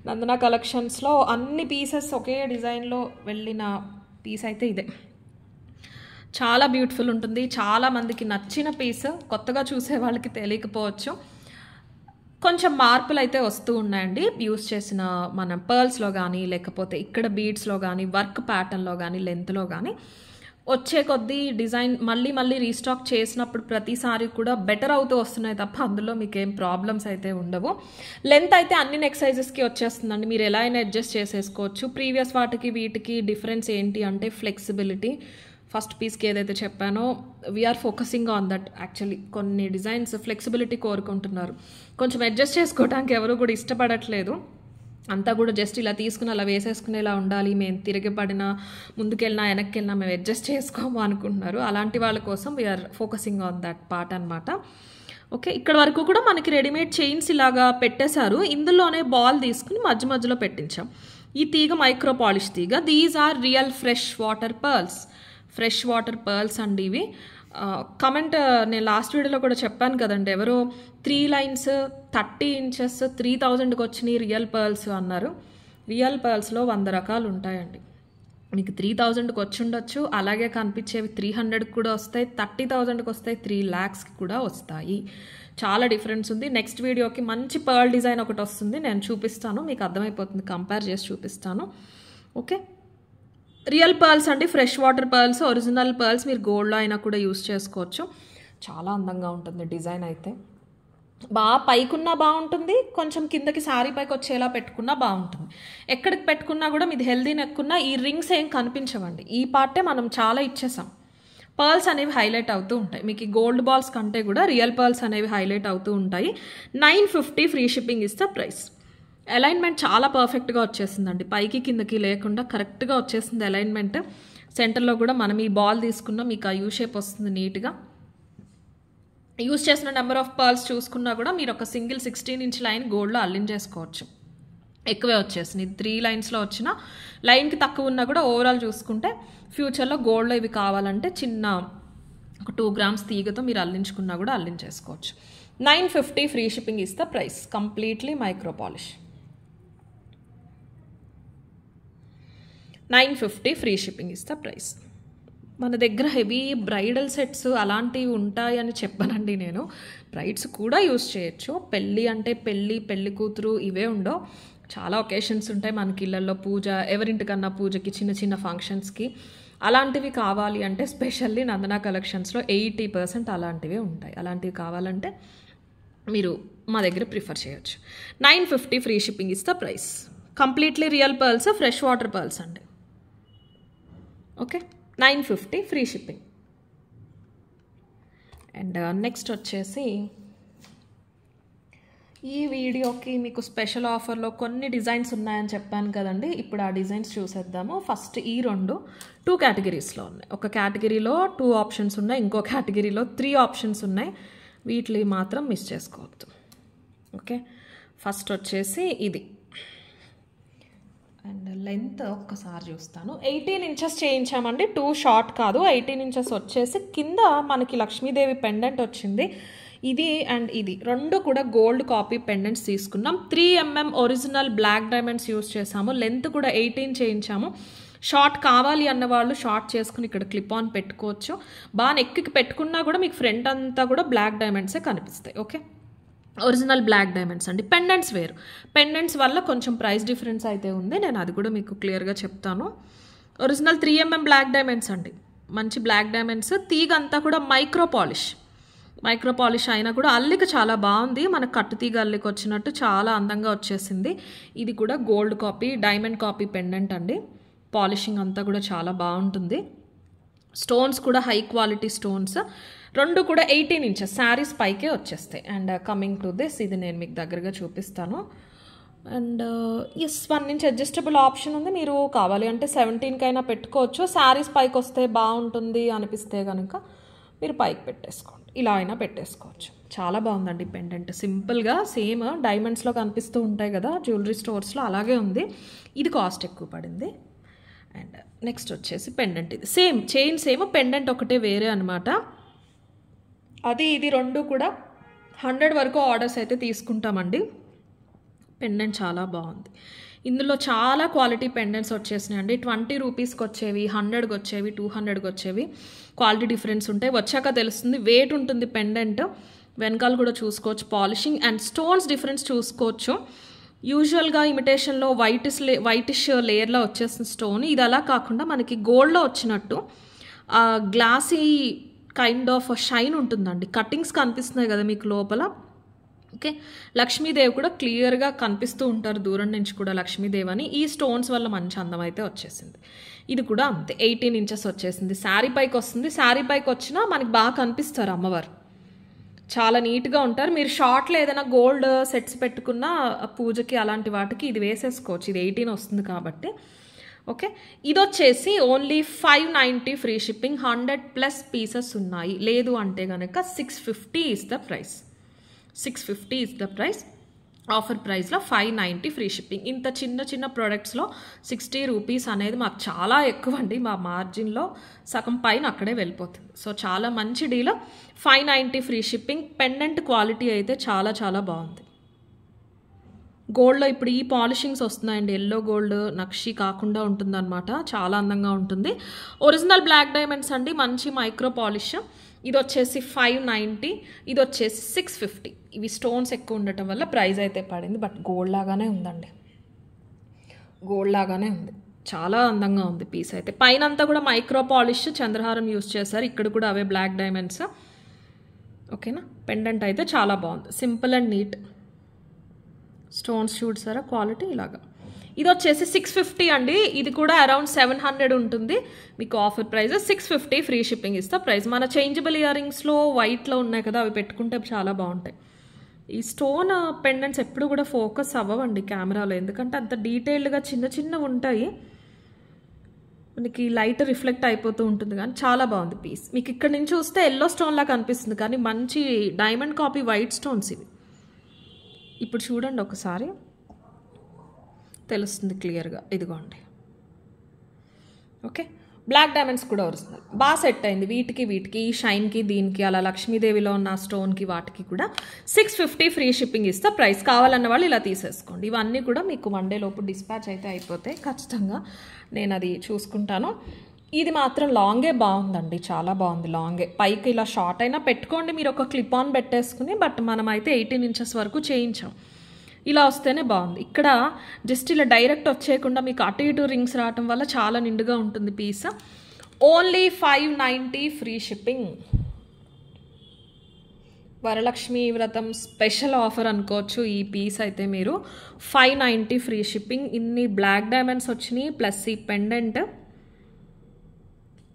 నందన కలెక్షన్స్లో అన్ని పీసెస్ ఒకే డిజైన్లో వెళ్ళిన పీస్ అయితే ఇదే. చాలా బ్యూటిఫుల్ ఉంటుంది, చాలా మందికి నచ్చిన పీస్. కొత్తగా చూసే వాళ్ళకి తెలియకపోవచ్చు, కొంచెం మార్పులు అయితే వస్తూ ఉన్నాయండి యూస్ చేసిన మన పర్ల్స్లో కానీ, లేకపోతే ఇక్కడ బీడ్స్లో కానీ, వర్క్ ప్యాటర్న్లో కానీ, లెంత్లో కానీ. వచ్చే కొద్దీ డిజైన్ మళ్ళీ మళ్ళీ రీస్టాక్ చేసినప్పుడు ప్రతిసారి కూడా బెటర్ అవుతూ వస్తున్నాయి తప్ప అందులో మీకు ఏం ప్రాబ్లమ్స్ అయితే ఉండవు. లెంత్ అయితే అన్ని నెక్ సైజెస్కి వచ్చేస్తుందండి, మీరు ఎలా అయినా అడ్జస్ట్ చేసేసుకోవచ్చు. ప్రీవియస్ వాటికి వీటికి డిఫరెన్స్ ఏంటి అంటే ఫ్లెక్సిబిలిటీ. ఫస్ట్ పీస్కి ఏదైతే చెప్పానో we are focusing on that. Actually కొన్ని డిజైన్స్ ఫ్లెక్సిబిలిటీ కోరుకుంటున్నారు, కొంచెం అడ్జస్ట్ చేసుకోవడానికి ఎవరు కూడా ఇష్టపడట్లేదు. అంతా కూడా జస్ట్ ఇలా తీసుకుని అలా వేసేసుకునేలా ఉండాలి, మేము తిరగబడినా ముందుకెళ్ళినా వెనక్కి వెళ్ళినా మేము అడ్జస్ట్ చేసుకోము అనుకుంటున్నారు. అలాంటి వాళ్ళ కోసం we are focusing on that part అనమాట. ఓకే, ఇక్కడ వరకు కూడా మనకి రెడీమేడ్ చైన్స్ ఇలాగా పెట్టేశారు. ఇందులోనే బాల్ తీసుకుని మధ్య మధ్యలో పెట్టించాం. ఈ తీగ మైక్రో పాలిష్ తీగ. These are real fresh water pearls. Fresh water pearls అండి ఇవి. కమెంట్ నేను లాస్ట్ వీడియోలో కూడా చెప్పాను కదండి, ఎవరో 3 lines 30 inches 3000కి వచ్చినాయి రియల్ పర్ల్స్ అన్నారు. రియల్ పర్ల్స్లో 100 రకాలు ఉంటాయండి. మీకు 3000కి వచ్చి ఉండొచ్చు, అలాగే కనిపించేవి 300కి కూడా వస్తాయి, 30,000కి వస్తాయి, 3 lakhsకి కూడా వస్తాయి. చాలా డిఫరెన్స్ ఉంది. నెక్స్ట్ వీడియోకి మంచి పర్ల్ డిజైన్ ఒకటి వస్తుంది, నేను చూపిస్తాను, మీకు అర్థమైపోతుంది, కంపేర్ చేసి చూపిస్తాను. ఓకే, రియల్ పర్ల్స్ అండి, fresh water pearls, original pearls. మీరు గోల్డ్లో అయినా కూడా యూస్ చేసుకోవచ్చు. చాలా అందంగా ఉంటుంది డిజైన్ అయితే. బాగా పైకున్నా బాగుంటుంది, కొంచెం కిందకి శారీ పైకి వచ్చేలా పెట్టుకున్నా బాగుంటుంది. ఎక్కడికి పెట్టుకున్నా కూడా మీది హెల్దీ నెక్కున్నా ఈ రింగ్స్ ఏం కనిపించవండి. ఈ పార్టే మనం చాలా ఇచ్చేసాం. పర్ల్స్ అనేవి హైలైట్ అవుతూ ఉంటాయి. మీకు ఈ గోల్డ్ బాల్స్ కంటే కూడా రియల్ పర్ల్స్ అనేవి హైలైట్ అవుతూ ఉంటాయి. 950 free shipping is the price. Alignment చాలా పర్ఫెక్ట్గా వచ్చేసిందండి, పైకి కిందకి లేకుండా కరెక్ట్గా వచ్చేసింది అలైన్మెంట్. సెంటర్లో కూడా మనం ఈ బాల్ తీసుకున్నా మీకు ఆ యూ షేప్ వస్తుంది నీట్గా. యూస్ చేసిన నెంబర్ ఆఫ్ పర్ల్స్ చూసుకున్నా కూడా మీరు ఒక సింగిల్ 16 inch లైన్ గోల్డ్లో అల్లించేసుకోవచ్చు. ఎక్కువే వచ్చేసింది. 3 లైన్స్లో వచ్చిన లైన్కి తక్కువ ఉన్నా కూడా ఓవరాల్ చూసుకుంటే ఫ్యూచర్లో గోల్డ్లో ఇవి కావాలంటే చిన్న ఒక 2 గ్రామ్స్ తీగతో మీరు అల్లించుకున్నా కూడా అల్లించేసుకోవచ్చు. 950 free shipping is the price. Completely micro polish. 950 free shipping is the price. మన దగ్గర హెవీ బ్రైడల్ సెట్స్ అలాంటివి ఉంటాయని చెప్పానండి నేను. బ్రైడ్స్ కూడా యూస్ చేయొచ్చు. పెళ్ళి అంటే పెళ్ళి కూతురు ఇవే ఉండవు. చాలా ఒకేషన్స్ ఉంటాయి మనకి ఇళ్ళల్లో, పూజ ఎవరింటికన్నా పూజకి, చిన్న చిన్న ఫంక్షన్స్కి అలాంటివి కావాలి అంటే స్పెషల్లీ నందన కలెక్షన్స్లో 80% అలాంటివే ఉంటాయి. అలాంటివి కావాలంటే మీరు మా దగ్గర ప్రిఫర్ చేయొచ్చు. 950 free shipping is the price. Completely real pearls, fresh water pearls అండి. Okay, 950 free shipping. And next వచ్చేసి ఈ వీడియోకి మీకు స్పెషల్ ఆఫర్లో కొన్ని డిజైన్స్ ఉన్నాయని చెప్పాను కదండి. ఇప్పుడు ఆ డిజైన్స్ చూసేద్దాము. ఫస్ట్ ఈ 2 కేటగిరీస్లో ఉన్నాయి. ఒక కేటగిరీలో 2 ఆప్షన్స్ ఉన్నాయి, ఇంకో కేటగిరీలో 3 ఆప్షన్స్ ఉన్నాయి. వీటిని మాత్రం మిస్ చేసుకోవద్దు. ఓకే, ఫస్ట్ వచ్చేసి ఇది. అండ్ లెంత్ ఒక్కసారి చూస్తాను. 18 ఇంచెస్ చేయించామండి, 2 షార్ట్ కాదు. 18 ఇంచెస్ వచ్చేసి కింద మనకి లక్ష్మీదేవి పెండెంట్ వచ్చింది. ఇది అండ్ ఇది 2 కూడా గోల్డ్ కాపీ పెండెంట్స్ తీసుకున్నాం. 3 mm original black diamonds use చేసాము. లెంత్ కూడా 18 చేయించాము. షార్ట్ కావాలి అన్న వాళ్ళు షార్ట్ చేసుకుని ఇక్కడ క్లిప్ ఆన్ పెట్టుకోవచ్చు. బాగా నెక్కి పెట్టుకున్నా కూడా మీకు ఫ్రంట్ అంతా కూడా బ్లాక్ డైమండ్సే కనిపిస్తాయి. ఓకే, ఒరిజినల్ బ్లాక్ డైమండ్స్ అండి. పెండెంట్స్ వేరు. పెండెంట్స్ వల్ల కొంచెం ప్రైస్ డిఫరెన్స్ అయితే ఉంది, నేను అది కూడా మీకు క్లియర్గా చెప్తాను. ఒరిజినల్ 3 mm బ్లాక్ డైమండ్స్ అండి, మంచి బ్లాక్ డైమండ్స్. తీగ అంతా కూడా మైక్రో పాలిష్ అయినా కూడా అల్లిక చాలా బాగుంది. మనకు కట్టు తీగ అల్లిక వచ్చినట్టు చాలా అందంగా వచ్చేసింది. ఇది కూడా gold copy, diamond copy pendant అండి. పాలిషింగ్ అంతా కూడా చాలా బాగుంటుంది. స్టోన్స్ కూడా హై క్వాలిటీ స్టోన్స్. 2 కూడా 18 ఇంచెస్ శారీస్ పైకే వచ్చేస్తాయి. అండ్ కమింగ్ టు దిస్, ఇది నేను మీకు దగ్గరగా చూపిస్తాను. And yes 1 inch adjustable option ఉంది. మీరు కావాలి అంటే 17కైనా పెట్టుకోవచ్చు. శారీస్ పైకి వస్తే బాగుంటుంది అనిపిస్తే కనుక మీరు పైకి పెట్టేసుకోండి, ఇలా అయినా పెట్టేసుకోవచ్చు. చాలా బాగుందండి పెండెంట్. సింపుల్గా సేమ్ డైమండ్స్లో కనిపిస్తూ ఉంటాయి కదా జ్యువెలరీ స్టోర్స్లో, అలాగే ఉంది. ఇది కాస్ట్ ఎక్కువ పడింది. అండ్ నెక్స్ట్ వచ్చేసి పెండెంట్. ఇది సేమ్ చైన్ సేమ్, పెండెంట్ ఒకటే వేరే అనమాట. అది ఇది 2 కూడా 100 వరకు ఆర్డర్స్ అయితే తీసుకుంటామండి. పెండెంట్ చాలా బాగుంది. ఇందులో చాలా క్వాలిటీ పెండెంట్స్ వచ్చేసినాయి అండి. 20 రూపీస్కి వచ్చేవి, 100కి వచ్చేవి, 200కి వచ్చేవి. క్వాలిటీ డిఫరెన్స్ ఉంటాయి. వచ్చాక తెలుస్తుంది. వెయిట్ ఉంటుంది పెండెంట్. వెనకాల కూడా చూసుకోవచ్చు పాలిషింగ్ అండ్ స్టోన్స్ డిఫరెన్స్ చూసుకోవచ్చు. యూజువల్గా ఇమిటేషన్లో వైటిష్ లేయర్లో వచ్చేసిన స్టోన్, ఇది అలా కాకుండా మనకి గోల్డ్లో వచ్చినట్టు గ్లాసీ కైండ్ ఆఫ్ షైన్ ఉంటుందండి. కటింగ్స్ కనిపిస్తున్నాయి కదా మీకు లోపల. ఓకే, లక్ష్మీదేవి కూడా క్లియర్గా కనిపిస్తూ ఉంటారు దూరం నుంచి కూడా లక్ష్మీదేవి అని. ఈ స్టోన్స్ వల్ల మంచి అందం అయితే వచ్చేసింది. ఇది కూడా అంతే 18 ఇంచెస్ వచ్చేసింది. శారీ పైకి వస్తుంది. శారీ పైకి వచ్చినా మనకి బాగా కనిపిస్తారు అమ్మవారు, చాలా నీట్గా ఉంటారు. మీరు షార్ట్లో ఏదైనా గోల్డ్ సెట్స్ పెట్టుకున్న పూజకి అలాంటి వాటికి ఇది వేసేసుకోవచ్చు. ఇది 18 వస్తుంది కాబట్టి. ఓకే, ఇది వచ్చేసి ఓన్లీ 590 ఫ్రీ షిప్పింగ్. 100+ పీసెస్ ఉన్నాయి. లేదు అంటే కనుక 650 is the price. 650 is the price. Offer ప్రైస్లో 590 ఫ్రీ షిప్పింగ్. ఇంత చిన్న ప్రోడక్ట్స్లో 60 రూపీస్ అనేది మాకు చాలా ఎక్కువ అండి. మా మార్జిన్లో సగం పైన అక్కడే వెళ్ళిపోతుంది. సో చాలా మంచి deal. 590 free shipping. Pendant quality అయితే చాలా చాలా బాగుంది. గోల్డ్లో ఇప్పుడు ఈ పాలిషింగ్స్ వస్తున్నాయండి. ఎల్లో గోల్డ్ నక్షి కాకుండా ఉంటుందన్నమాట. చాలా అందంగా ఉంటుంది. ఒరిజినల్ బ్లాక్ డైమండ్స్ అండి, మంచి మైక్రో పాలిష్. ఇది వచ్చేసి 590, ఇది వచ్చేసి 650. ఇవి స్టోన్స్ ఎక్కువ ఉండటం వల్ల ప్రైస్ అయితే పడింది. బట్ గోల్డ్ లాగానే ఉందండి, గోల్డ్ లాగానే ఉంది. చాలా అందంగా ఉంది పీస్ అయితే. పైన అంతా కూడా మైక్రో పాలిష్ చంద్రహారం యూస్ చేశారు. ఇక్కడ కూడా అవే బ్లాక్ డైమండ్స్. ఓకేనా, పెండెంట్ అయితే చాలా బాగుంది. Simple and neat. స్టోన్స్ చూసారా క్వాలిటీ ఇలాగా. ఇది వచ్చేసి 650 అండి. ఇది కూడా అరౌండ్ 700 ఉంటుంది. మీకు ఆఫర్ ప్రైస్ 650 ఫ్రీ షిప్పింగ్ ఇస్తా ప్రైస్. మన చేంజబుల్ ఇయర్ రింగ్స్లో వైట్లో ఉన్నాయి కదా, అవి పెట్టుకుంటే చాలా బాగుంటాయి. ఈ స్టోన్ పెండెంట్స్ ఎప్పుడు కూడా ఫోకస్ అవ్వండి కెమెరాలో, ఎందుకంటే అంత డీటెయిల్డ్గా చిన్న ఉంటాయి. మనకి లైట్ రిఫ్లెక్ట్ అయిపోతూ ఉంటుంది. కానీ చాలా బాగుంది పీస్. మీకు ఇక్కడ నుంచి చూస్తే ఎల్లో స్టోన్ లాగా కనిపిస్తుంది, కానీ మంచి డైమండ్ కాపీ వైట్ స్టోన్స్ ఇవి. ఇప్పుడు చూడండి ఒకసారి. తెలుస్తుంది క్లియర్గా. ఇదిగోండి. ఓకే, బ్లాక్ డైమండ్స్ కూడా ఒరిజినల్. బాగా సెట్ అయింది వీటికి ఈ షైన్కి దీనికి, అలా లక్ష్మీదేవిలో ఉన్న స్టోన్కి వాటికి కూడా. 650 ఫ్రీ షిప్పింగ్ ఇస్తా. ప్రైస్ కావాలన్న వాళ్ళు ఇలా తీసేసుకోండి. ఇవన్నీ కూడా మీకు మండే లోపు డిస్పాచ్ అయితే అయిపోతాయి ఖచ్చితంగా. నేను అది చూసుకుంటాను. ఇది మాత్రం లాంగే బాగుందండి, చాలా బాగుంది లాంగే. పైకి ఇలా షార్ట్ అయినా పెట్టుకోండి మీరు, ఒక క్లిప్ ఆన్ పెట్టేసుకుని. బట్ మనం అయితే 18 ఇంచెస్ వరకు చేయించాం. ఇలా వస్తేనే బాగుంది. ఇక్కడ జస్ట్ ఇలా డైరెక్ట్ వచ్చేయకుండా మీకు అటు ఇటు రింగ్స్ రావటం వల్ల చాలా నిండుగా ఉంటుంది piece. Only 590 free shipping. Varalakshmi Vratam special offer అనుకోవచ్చు ఈ పీస్ అయితే మీరు. 590 ఫ్రీ షిప్పింగ్. ఇన్ని బ్లాక్ డైమండ్స్ వచ్చినాయి, ప్లస్ ఈ పెండెంట్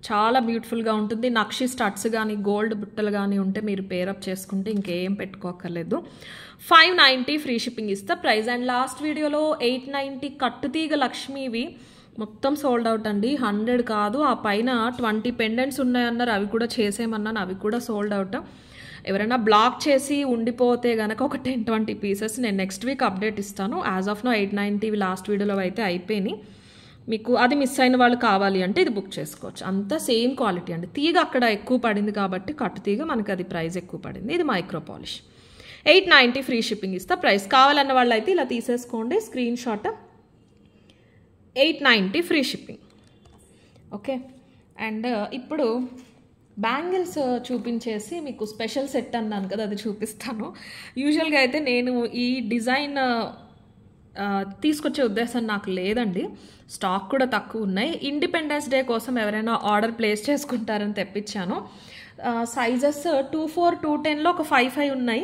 చాలా బ్యూటిఫుల్గా ఉంటుంది. నక్షి స్టడ్స్ కానీ గోల్డ్ బుట్టలు కానీ ఉంటే మీరు పేరప్ చేసుకుంటే ఇంకేం పెట్టుకోకర్లేదు. 590 ఫ్రీ షిప్పింగ్ ఇస్తా ప్రైస్. అండ్ లాస్ట్ వీడియోలో 890 కట్టుతీగ లక్ష్మీవి మొత్తం సోల్డ్ అవుట్ అండి. 100 కాదు, ఆ పైన 20 పెండెంట్స్ ఉన్నాయన్నారు, అవి కూడా చేసేయమన్నాను, అవి కూడా సోల్డ్ అవుట్. ఎవరైనా బ్లాక్ చేసి ఉండిపోతే కనుక ఒక 10-20 పీసెస్ నేను నెక్స్ట్ వీక్ అప్డేట్ ఇస్తాను. యాజ్ ఆఫ్ నో 890 లాస్ట్ వీడియోలో అయితే అయిపోయినాయి. మీకు అది మిస్ అయిన వాళ్ళు కావాలి అంటే ఇది బుక్ చేసుకోవచ్చు. అంతా సేమ్ క్వాలిటీ అండి. తీగ అక్కడ ఎక్కువ పడింది కాబట్టి కట్టు తీగ మనకి అది ప్రైస్ ఎక్కువ పడింది. ఇది మైక్రో పాలిష్. 890 ఫ్రీ షిప్పింగ్ ఇస్తా. ప్రైస్ కావాలన్న వాళ్ళు అయితే ఇలా తీసేసుకోండి screen shot. 890 free shipping. Okay, and ఇప్పుడు బ్యాంగిల్స్ చూపించేసి మీకు స్పెషల్ సెట్ అన్నాను కదా, అది చూపిస్తాను. యూజువల్గా అయితే నేను ఈ డిజైన్ తీసుకొచ్చే ఉద్దేశం నాకు లేదండి. స్టాక్ కూడా తక్కువ ఉన్నాయి. ఇండిపెండెన్స్ డే కోసం ఎవరైనా ఆర్డర్ ప్లేస్ చేసుకుంటారని తెప్పించాను. సైజెస్ 24, 210లో ఒక 5 ఉన్నాయి,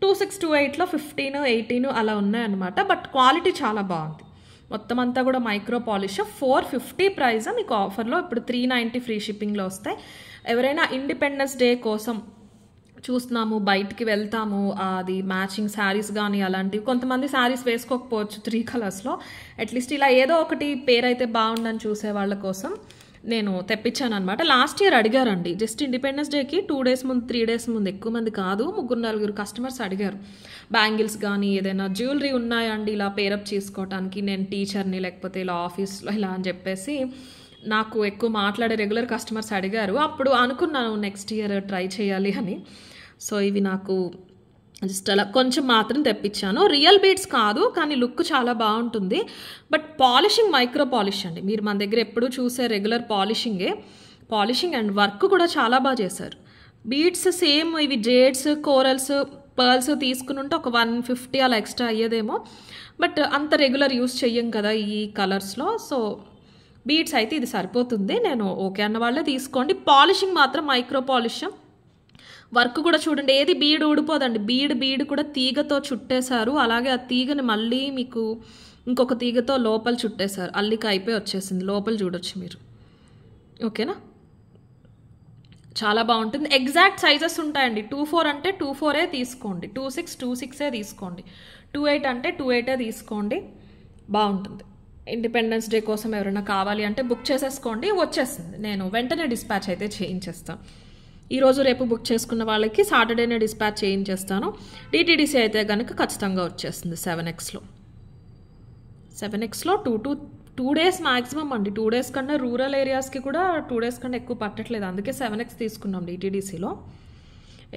26, 28లో 15, 18 అలా ఉన్నాయన్నమాట. బట్ క్వాలిటీ చాలా బాగుంది. మొత్తం అంతా కూడా మైక్రో పాలిష్. 450 ప్రైస్ మీకు ఆఫర్లో. ఇప్పుడు 390 ఫ్రీ షిప్పింగ్లో వస్తాయి. ఎవరైనా ఇండిపెండెన్స్ డే కోసం చూస్తున్నాము, బయటికి వెళ్తాము, అది మ్యాచింగ్ శారీస్ కానీ అలాంటివి, కొంతమంది శారీస్ వేసుకోకపోవచ్చు 3 కలర్స్లో, అట్లీస్ట్ ఇలా ఏదో ఒకటి పేరు అయితే బాగుందని చూసే వాళ్ళ కోసం నేను తెప్పించాను అనమాట. లాస్ట్ ఇయర్ అడిగారండి, జస్ట్ ఇండిపెండెన్స్ డేకి 2 డేస్ ముందు 3 డేస్ ముందు, ఎక్కువ మంది కాదు, 3-4 కస్టమర్స్ అడిగారు బ్యాంగిల్స్ కానీ ఏదైనా జ్యువెలరీ ఉన్నాయండి ఇలా పేరప్ చేసుకోవటానికి. నేను టీచర్ని లేకపోతే ఇలా ఆఫీస్లో ఇలా అని చెప్పేసి నాకు ఎక్కువ మాట్లాడే రెగ్యులర్ కస్టమర్స్ అడిగారు. అప్పుడు అనుకున్నాను నెక్స్ట్ ఇయర్ ట్రై చేయాలి అని. సో ఇవి నాకు జస్ట్ అలా కొంచెం మాత్రం తెప్పించాను. రియల్ బీడ్స్ కాదు, కానీ లుక్ చాలా బాగుంటుంది. బట్ పాలిషింగ్ మైక్రో పాలిష్ అండి. మీరు మన దగ్గర ఎప్పుడూ చూసే రెగ్యులర్ పాలిషింగ్ అండ్ వర్క్ కూడా చాలా బాగా చేశారు. బీడ్స్ సేమ్ ఇవి జేడ్స్, కోరల్స్, పర్ల్స్ తీసుకుని ఉంటే ఒక 150 అలా ఎక్స్ట్రా అయ్యేదేమో. బట్ అంత రెగ్యులర్ యూస్ చెయ్యం కదా ఈ కలర్స్లో. సో బీడ్స్ అయితే ఇది సరిపోతుంది. నేను ఓకే అన్న వాళ్ళే తీసుకోండి. పాలిషింగ్ మాత్రం మైక్రో పాలిష్. వర్క్ కూడా చూడండి, ఏది బీడ్ ఊడిపోదండి. బీడ్ కూడా తీగతో చుట్టేశారు. అలాగే ఆ తీగని మళ్ళీ మీకు ఇంకొక తీగతో లోపల చుట్టేశారు. అల్లిక అయిపోయి వచ్చేసింది. లోపల చూడొచ్చు మీరు. ఓకేనా, చాలా బాగుంటుంది. ఎగ్జాక్ట్ సైజెస్ ఉంటాయండి. 24 అంటే 24 తీసుకోండి, 26 తీసుకోండి, 28 అంటే 28 తీసుకోండి. బాగుంటుంది. ఇండిపెండెన్స్ డే కోసం ఎవరైనా కావాలి అంటే బుక్ చేసేసుకోండి, వచ్చేస్తుంది. నేను వెంటనే డిస్పాచ్ అయితే చేయించేస్తాను. ఈరోజు రేపు బుక్ చేసుకున్న వాళ్ళకి సాటర్డేనే డిస్పాచ్ చేయించేస్తాను. డిటీడీసీ అయితే కనుక ఖచ్చితంగా వచ్చేస్తుంది 7Xలో. 7Xలో 2 డేస్ మ్యాక్సిమం అండి. 2 డేస్ కన్నా రూరల్ ఏరియాస్కి కూడా 2 డేస్ కన్నా ఎక్కువ పట్టట్లేదు. అందుకే 7X తీసుకున్నాం డిటీడీసీలో.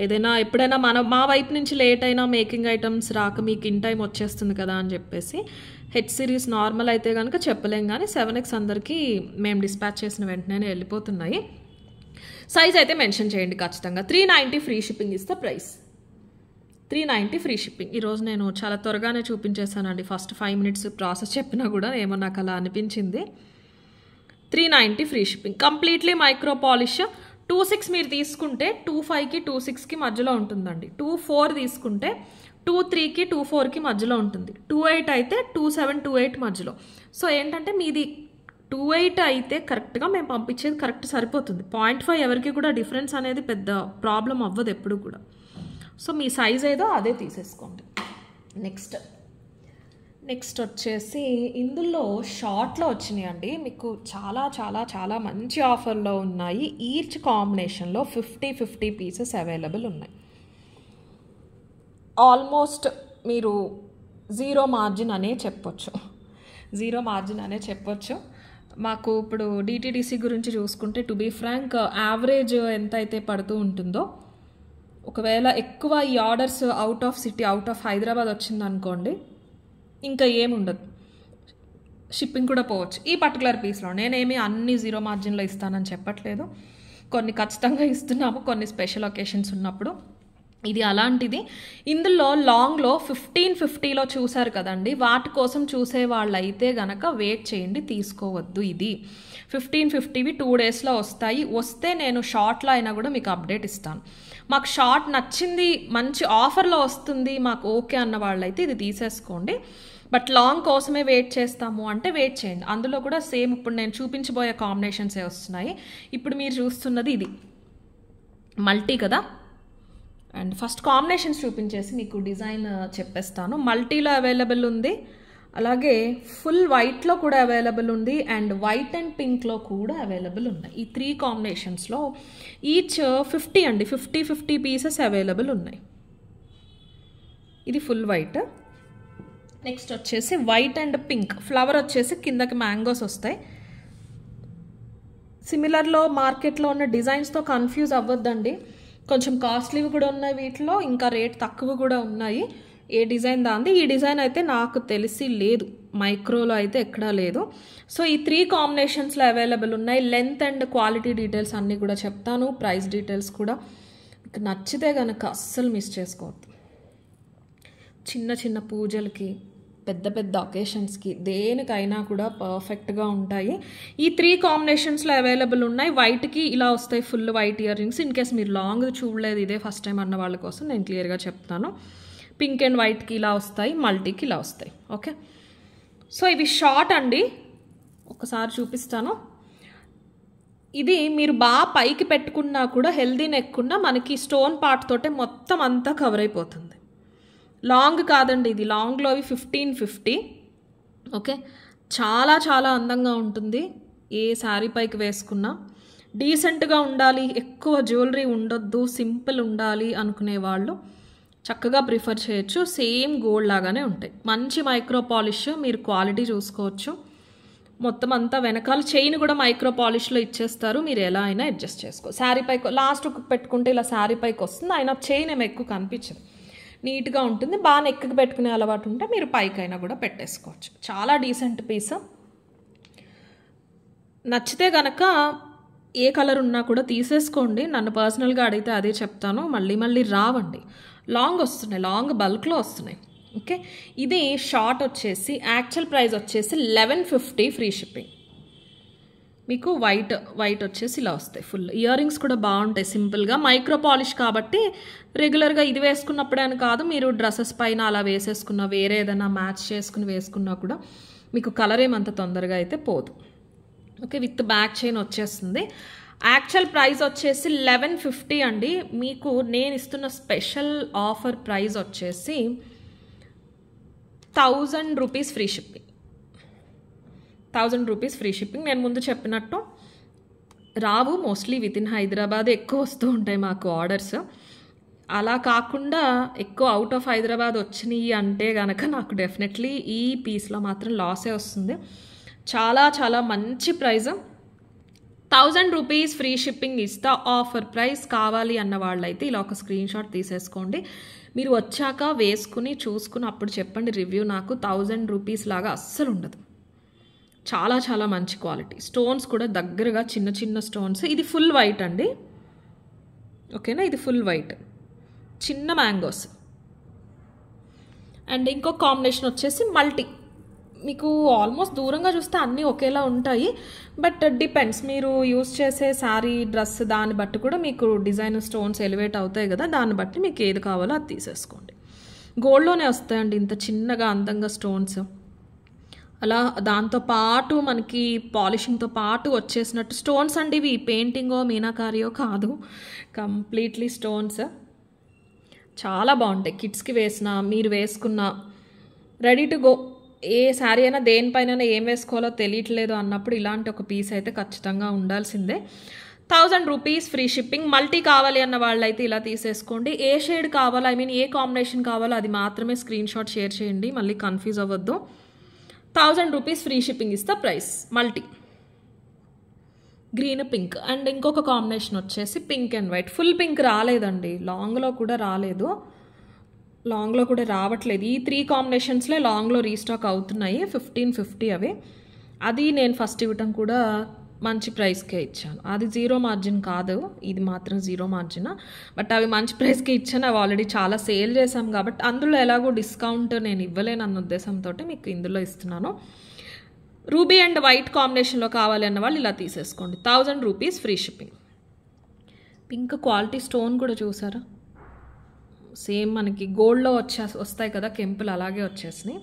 ఏదైనా ఎప్పుడైనా మా వైపు నుంచి లేట్ అయినా మేకింగ్ ఐటమ్స్ రాక మీకు ఇన్ టైం వచ్చేస్తుంది కదా అని చెప్పేసి హెచ్ సిరీస్ నార్మల్ అయితే కనుక చెప్పలేం, కానీ 7X అందరికీ మేము డిస్పాచ్ చేసిన వెంటనే వెళ్ళిపోతున్నాయి. సైజ్ అయితే మెన్షన్ చేయండి ఖచ్చితంగా. 390 ఫ్రీ షిప్పింగ్ ఇస్తే ప్రైస్. 390 free shipping. ఈరోజు నేను చాలా త్వరగానే చూపించేసానండి. ఫస్ట్ 5 minutes ప్రాసెస్ చెప్పినా కూడా ఏమో నాకు అలా అనిపించింది. 390 free shipping. Completely micro polish. 26 మీరు తీసుకుంటే 25కి 26కి మధ్యలో ఉంటుందండి. 24 తీసుకుంటే 23కి 24కి మధ్యలో ఉంటుంది. 28 అయితే 27, 28 మధ్యలో. సో ఏంటంటే మీది 28 అయితే కరెక్ట్గా మేము పంపించేది కరెక్ట్ సరిపోతుంది. 0.5 ఎవరికి కూడా డిఫరెన్స్ అనేది పెద్ద ప్రాబ్లం అవ్వదు ఎప్పుడు కూడా. సో మీ సైజ్ ఏదో అదే తీసేసుకోండి. నెక్స్ట్ వచ్చేసి ఇందులో షార్ట్లో వచ్చినాయండి. మీకు చాలా చాలా చాలా మంచి ఆఫర్లో ఉన్నాయి. ఈచ్ కాంబినేషన్లో 50 పీసెస్ అవైలబుల్ ఉన్నాయి. ఆల్మోస్ట్ మీరు 0 మార్జిన్ అనే చెప్పొచ్చు. జీరో మార్జిన్ అనే చెప్పొచ్చు. మాకు ఇప్పుడు డిటీడీసీ గురించి చూసుకుంటే టు బీ ఫ్రాంక్ యావరేజ్ ఎంత అయితే పడుతూ ఉంటుందో, ఒకవేళ ఎక్కువ ఈ orders out of city, out of Hyderabad వచ్చిందనుకోండి, ఇంకా ఏముండదు, షిప్పింగ్ కూడా పోవచ్చు. ఈ పర్టికులర్ పీస్లో నేనేమి అన్ని జీరో మార్జిన్లో ఇస్తానని చెప్పట్లేదు, కొన్ని ఖచ్చితంగా ఇస్తున్నాము కొన్ని స్పెషల్ ఒకేషన్స్ ఉన్నప్పుడు. ఇది అలాంటిది. ఇందులో లాంగ్లో 1550లో చూసారు కదండి, వాటి కోసం చూసే వాళ్ళైతే గనక వెయిట్ చేయండి, తీసుకోవద్దు. ఇది 1550వి 2 డేస్లో వస్తాయి. వస్తే నేను షార్ట్లో అయినా కూడా మీకు అప్డేట్ ఇస్తాను. మాకు షార్ట్ నచ్చింది, మంచి ఆఫర్లో వస్తుంది, మాకు ఓకే అన్న వాళ్ళైతే ఇది తీసేసుకోండి. బట్ లాంగ్ కోసమే వెయిట్ చేస్తాము అంటే వెయిట్ చేయండి. అందులో కూడా సేమ్ ఇప్పుడు నేను చూపించబోయే కాంబినేషన్సే వస్తున్నాయి. ఇప్పుడు మీరు చూస్తున్నది ఇది మల్టీ కదా. అండ్ ఫస్ట్ కాంబినేషన్స్ చూపించేసి మీకు డిజైన్ చెప్పేస్తాను. మల్టీలో అవైలబుల్ ఉంది, అలాగే ఫుల్ వైట్లో కూడా అవైలబుల్ ఉంది, అండ్ వైట్ అండ్ పింక్లో కూడా అవైలబుల్ ఉన్నాయి. ఈ 3 కాంబినేషన్స్లో ఈచ్ 50 అండి, 50 పీసెస్ అవైలబుల్ ఉన్నాయి. ఇది ఫుల్ వైట్. నెక్స్ట్ వచ్చేసి వైట్ అండ్ పింక్, ఫ్లవర్ వచ్చేసి కిందకి మ్యాంగోస్ వస్తాయి. సిమిలర్లో మార్కెట్లో ఉన్న డిజైన్స్తో కన్ఫ్యూజ్ అవ్వద్దండి, కొంచెం కాస్ట్లీవి కూడా ఉన్నాయి వీటిలో, ఇంకా రేట్ తక్కువ కూడా ఉన్నాయి. ఏ డిజైన్ దాంది. ఈ డిజైన్ అయితే నాకు తెలిసి లేదు, మైక్రోలో అయితే ఎక్కడా లేదు. సో ఈ 3 కాంబినేషన్స్లో అవైలబుల్ ఉన్నాయి. లెంత్ అండ్ క్వాలిటీ డీటెయిల్స్ అన్నీ కూడా చెప్తాను, ప్రైస్ డీటెయిల్స్ కూడా. మీకు నచ్చితే కనుక అస్సలు మిస్ చేసుకోవద్దు. చిన్న చిన్న పూజలకి, పెద్ద పెద్ద ఒకేషన్స్కి, దేనికైనా కూడా పర్ఫెక్ట్గా ఉంటాయి. ఈ 3 కాంబినేషన్స్లో అవైలబుల్ ఉన్నాయి. వైట్కి ఇలా వస్తాయి full white ear rings. In case మీరు లాంగ్ చూడలేదు, ఇదే ఫస్ట్ టైం అన్న వాళ్ళ కోసం నేను క్లియర్గా చెప్తాను. పింక్ అండ్ వైట్కి ఇలా వస్తాయి, మల్టీకి ఇలా వస్తాయి. ఓకే, సో ఇవి షార్ట్ అండి, ఒకసారి చూపిస్తాను. ఇది మీరు బాగా పైకి పెట్టుకున్నా కూడా, హెల్దీ నెక్ ఉన్నా మనకి స్టోన్ పార్ట్ తోటే మొత్తం అంతా కవర్ అయిపోతుంది. లాంగ్ కాదండి, ఇది లాంగ్లో అవి 1550. ఓకే, చాలా చాలా అందంగా ఉంటుంది. ఏ శారీ పైకి వేసుకున్నా డీసెంట్గా ఉండాలి, ఎక్కువ జ్యువెలరీ ఉండొద్దు, సింపుల్ ఉండాలి అనుకునే వాళ్ళు చక్కగా ప్రిఫర్ చేయొచ్చు. సేమ్ గోల్డ్ లాగానే ఉంటాయి, మంచి మైక్రో పాలిష్, మీరు క్వాలిటీ చూసుకోవచ్చు. మొత్తం అంతా వెనకాల చైన్ కూడా మైక్రో పాలిష్లో ఇచ్చేస్తారు, మీరు ఎలా అయినా అడ్జస్ట్ చేసుకో. శారీ పైకి లాస్ట్ పెట్టుకుంటే ఇలా శారీ పైకి వస్తుంది, అయినా చైన్ ఏమి ఎక్కువ కనిపించదు, నీట్గా ఉంటుంది. బాగా నెక్కి పెట్టుకునే అలవాటు ఉంటే మీరు పైకైనా కూడా పెట్టేసుకోవచ్చు. చాలా డీసెంట్ పీస్. నచ్చితే కనుక ఏ కలర్ ఉన్నా కూడా తీసేసుకోండి. నన్ను పర్సనల్గా అడిగితే అదే చెప్తాను, మళ్ళీ మళ్ళీ రావండి. లాంగ్ వస్తున్నాయి, లాంగ్ బల్క్లో వస్తున్నాయి. ఓకే, ఇది షార్ట్ వచ్చేసి యాక్చువల్ ప్రైస్ వచ్చేసి 1150 ఫ్రీ షిప్పింగ్. మీకు వైట్ వచ్చేసి ఇలా వస్తాయి. ఫుల్ ఇయర్ రింగ్స్ కూడా బాగుంటాయి, సింపుల్గా మైక్రో పాలిష్ కాబట్టి రెగ్యులర్గా ఇది వేసుకున్నప్పుడే అని కాదు, మీరు డ్రెస్సెస్ పైన అలా వేసేసుకున్నా, వేరే ఏదైనా మ్యాచ్ చేసుకుని వేసుకున్నా కూడా మీకు కలర్ ఏమంత తొందరగా అయితే పోదు. ఓకే, విత్ బ్యాక్ చైన్ వచ్చేస్తుంది. యాక్చువల్ ప్రైస్ వచ్చేసి 1150 అండి. మీకు నేను ఇస్తున్న స్పెషల్ ఆఫర్ ప్రైస్ వచ్చేసి 1000 rupees free shipping. 1000 rupees free shipping. నేను ముందు చెప్పినట్టు రావు, మోస్ట్లీ విత్ ఇన్ హైదరాబాద్ ఎక్కువ వస్తూ ఉంటాయి మాకు ఆర్డర్స్. అలా కాకుండా ఎక్కువ అవుట్ ఆఫ్ హైదరాబాద్ వచ్చినాయి అంటే కనుక నాకు డెఫినెట్లీ ఈ పీస్లో మాత్రం లాసే వస్తుంది. చాలా చాలా మంచి ప్రైస్. 1000 రూపీస్ ఫ్రీ షిప్పింగ్ ఇస్తా, ఆఫర్ ప్రైస్. కావాలి అన్న వాళ్ళైతే ఇలా ఒక స్క్రీన్ షాట్ తీసేసుకోండి. మీరు వచ్చాక వేసుకుని చూసుకుని అప్పుడు చెప్పండి రివ్యూ నాకు. 1000 రూపీస్ లాగా అస్సలు ఉండదు, చాలా చాలా మంచి క్వాలిటీ. స్టోన్స్ కూడా దగ్గరగా చిన్న చిన్న స్టోన్స్. ఇది ఫుల్ వైట్ అండి, ఓకేనా. ఇది ఫుల్ వైట్, చిన్న మ్యాంగోస్. అండ్ ఇంకో కాంబినేషన్ వచ్చేసి మల్టీ. మీకు ఆల్మోస్ట్ దూరంగా చూస్తే అన్నీ ఒకేలా ఉంటాయి, బట్ డిపెండ్స్ మీరు యూస్ చేసే శారీ, డ్రెస్ దాన్ని బట్టి కూడా మీకు డిజైన్ స్టోన్స్ ఎలివేట్ అవుతాయి కదా, దాన్ని బట్టి మీకు ఏది కావాలో అది తీసేసుకోండి. గోల్డ్లోనే వస్తాయండి ఇంత చిన్నగా అందంగా స్టోన్స్. అలా దాంతోపాటు మనకి పాలిషింగ్తో పాటు వచ్చేసినట్టు స్టోన్స్ అండి ఇవి. పెయింటింగో మీనాకారియో కాదు, కంప్లీట్లీ స్టోన్స్. చాలా బాగుంటాయి. కిడ్స్కి వేసిన, మీరు వేసుకున్న, రెడీ టు గో. ఏ శారీ అయినా దేనిపైన ఏం వేసుకోవాలో తెలియట్లేదు అన్నప్పుడు ఇలాంటి ఒక పీస్ అయితే ఖచ్చితంగా ఉండాల్సిందే. 1000 రూపీస్ ఫ్రీ షిప్పింగ్. మల్టీ కావాలి అన్న వాళ్ళైతే ఇలా తీసేసుకోండి. ఏ షేడ్ కావాలో, ఐ మీన్ ఏ కాంబినేషన్ కావాలో అది మాత్రమే స్క్రీన్ షాట్ షేర్ చేయండి, మళ్ళీ కన్ఫ్యూజ్ అవ్వద్దు. 1000 రూపీస్ ఫ్రీ షిప్పింగ్ ఇస్తా price. Multi green pink and ఇంకొక కాంబినేషన్ వచ్చేసి pink and white. Full pink రాలేదండి, లాంగ్లో కూడా రాలేదు, లాంగ్లో కూడా రావట్లేదు. ఈ 3 కాంబినేషన్స్లో లాంగ్లో రీస్టాక్ అవుతున్నాయి. 1550 అవి. అది నేను ఫస్ట్ ఇవ్వటం కూడా మంచి ప్రైస్కే ఇచ్చాను. అది 0 మార్జిన్ కాదు, ఇది మాత్రం 0 మార్జిన్. బట్ అవి మంచి ప్రైస్కే ఇచ్చాను. అవి ఆల్రెడీ చాలా సేల్ చేశాం కాబట్టి అందులో ఎలాగో డిస్కౌంట్ నేను ఇవ్వలేను అన్న ఉద్దేశంతో మీకు ఇందులో ఇస్తున్నాను. రూబీ అండ్ వైట్ కాంబినేషన్లో కావాలి అన్న వాళ్ళు ఇలా తీసేసుకోండి. 1000 rupees free shipping. Pink quality stone కూడా చూసారా, సేమ్ మనకి గోల్డ్లో వస్తాయి కదా కెంపులు, అలాగే వచ్చేసినాయి.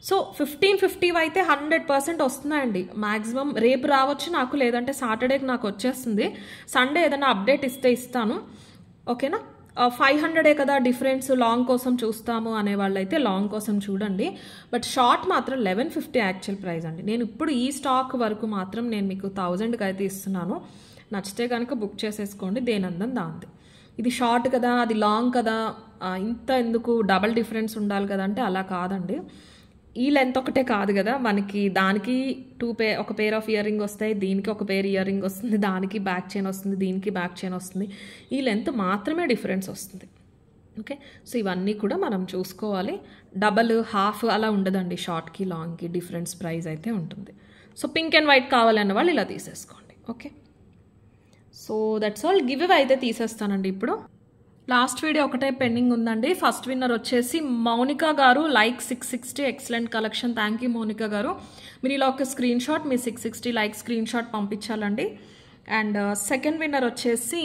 సో 1550 అయితే 100% వస్తున్నాయండి. మ్యాక్సిమం రేపు రావచ్చు నాకు, లేదంటే సాటర్డేకి నాకు వచ్చేస్తుంది. సండే ఏదైనా అప్డేట్ ఇస్తే ఇస్తాను, ఓకేనా. 500 కదా డిఫరెన్స్, లాంగ్ కోసం చూస్తాము అనే వాళ్ళైతే లాంగ్ కోసం చూడండి. బట్ షార్ట్ మాత్రం 1150 యాక్చువల్ ప్రైస్ అండి. నేను ఇప్పుడు ఈ స్టాక్ వరకు మాత్రం నేను మీకు 1000కి అయితే ఇస్తున్నాను. నచ్చితే కనుక బుక్ చేసేసుకోండి, దేనందం దాంది. ఇది షార్ట్ కదా, అది లాంగ్ కదా, ఇంత ఎందుకు డబల్ డిఫరెన్స్ ఉండాలి కదా అంటే అలా కాదండి. ఈ లెంత్ ఒకటే కాదు కదా మనకి, దానికి ఒక పేర్ ఆఫ్ ఇయర్ రింగ్ వస్తాయి, దీనికి ఒక పేర్ ఇయర్ రింగ్ వస్తుంది, దానికి బ్యాక్ చైన్ వస్తుంది, దీనికి బ్యాక్ చైన్ వస్తుంది. ఈ లెంత్ మాత్రమే డిఫరెన్స్ వస్తుంది, ఓకే. సో ఇవన్నీ కూడా మనం చూసుకోవాలి. డబల్ హాఫ్ అలా ఉండదండి, షార్ట్కి లాంగ్కి డిఫరెన్స్ ప్రైస్ అయితే ఉంటుంది. సో పింక్ అండ్ వైట్ కావాలన్న వాళ్ళు ఇలా తీసేసుకోండి, okay. So that's all. Give away అయితే తీసేస్తానండి ఇప్పుడు. లాస్ట్ వీడియో ఒకటే పెండింగ్ ఉందండి. ఫస్ట్ విన్నర్ వచ్చేసి మౌనిక గారు, like 660, excellent collection. Thank you Mounika గారు. మీరు ఇలా ఒక స్క్రీన్ షాట్, మీ 660 లైక్ స్క్రీన్ షాట్ పంపించాలండి. అండ్ సెకండ్ విన్నర్ వచ్చేసి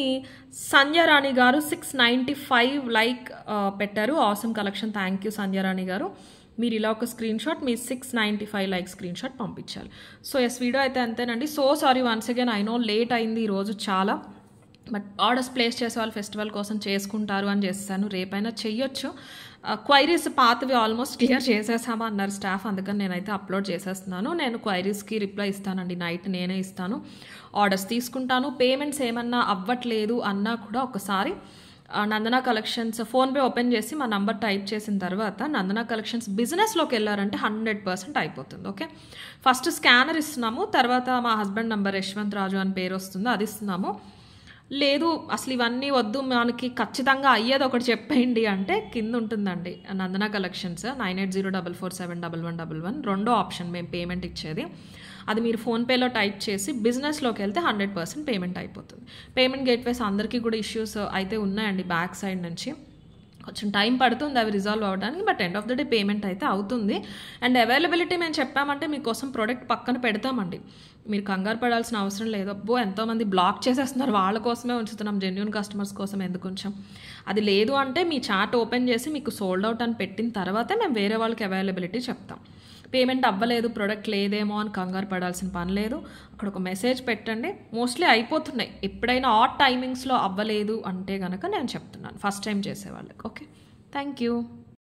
సంధ్యారాణి గారు, 695 లైక్ పెట్టారు. Awesome collection. Thank you Sandhyarani గారు. మీరు ఇలా ఒక స్క్రీన్ షాట్, మీ 695 లైక్ స్క్రీన్ షాట్ పంపించాలి. సో ఎస్, వీడియో అయితే అంతేనండి. So sorry once again, I know late అయింది ఈరోజు చాలా. బట్ ఆర్డర్స్ ప్లేస్ చేసే వాళ్ళు ఫెస్టివల్ కోసం చేసుకుంటారు అని చేస్తాను, రేపైనా చెయ్యొచ్చు. క్వైరీస్ పాతవి ఆల్మోస్ట్ క్లియర్ చేసేసామా అన్నారు స్టాఫ్, అందుకని నేనైతే అప్లోడ్ చేసేస్తున్నాను. నేను క్వైరీస్కి రిప్లై ఇస్తానండి, నైట్ నేనే ఇస్తాను. ఆర్డర్స్ తీసుకుంటాను. పేమెంట్స్ ఏమన్నా అవ్వట్లేదు అన్నా కూడా ఒకసారి నందనా కలెక్షన్స్ ఫోన్పే ఓపెన్ చేసి మా నంబర్ టైప్ చేసిన తర్వాత నందనా కలెక్షన్స్ బిజినెస్లోకి వెళ్ళారంటే 100% అయిపోతుంది, ఓకే. ఫస్ట్ స్కానర్ ఇస్తున్నాము, తర్వాత మా హస్బెండ్ నంబర్ యశ్వంత్ రాజు అని పేరు వస్తుంది, అది ఇస్తున్నాము. లేదు అసలు ఇవన్నీ వద్దు, మనకి ఖచ్చితంగా అయ్యేది ఒకటి చెప్పేయండి అంటే కింద ఉంటుందండి నందనా కలెక్షన్స్ 9804471111, రెండో ఆప్షన్ మేము పేమెంట్ ఇచ్చేది. అది మీరు ఫోన్పేలో టైప్ చేసి బిజినెస్లోకి వెళ్తే 100% పేమెంట్ అయిపోతుంది. పేమెంట్ గేట్వేస్ అందరికీ కూడా ఇష్యూస్ అయితే ఉన్నాయండి బ్యాక్ సైడ్ నుంచి, కొంచెం టైం పడుతుంది అవి రిజాల్వ్ అవ్వడానికి. But end of the day payment అయితే అవుతుంది. అండ్ అవైలబిలిటీ మేము చెప్పామంటే మీకోసం ప్రోడక్ట్ పక్కన పెడతామండి, మీరు కంగారు పడాల్సిన అవసరం లేదు. అబ్బో ఎంతోమంది బ్లాక్ చేసేస్తున్నారు, వాళ్ళ కోసమే ఉంచుతున్నాం, జెన్యూన్ కస్టమర్స్ కోసం ఎందుకు ఉంచాం. అది లేదు అంటే మీ చాట్ ఓపెన్ చేసి మీకు సోల్డ్ అవుట్ అని పెట్టిన తర్వాతే మేము వేరే వాళ్ళకి అవైలబిలిటీ చెప్తాం. పేమెంట్ అవ్వలేదు, ప్రోడక్ట్ లేదేమో అని కంగారు పడాల్సిన పని లేదు. అక్కడ ఒక మెసేజ్ పెట్టండి, మోస్ట్లీ అయిపోతున్నాయి. ఎప్పుడైనా ఆడ్ టైమింగ్స్లో అవ్వలేదు అంటే కనుక నేను చెప్తున్నాను ఫస్ట్ టైం చేసే వాళ్ళకి, ఓకే. Thank you.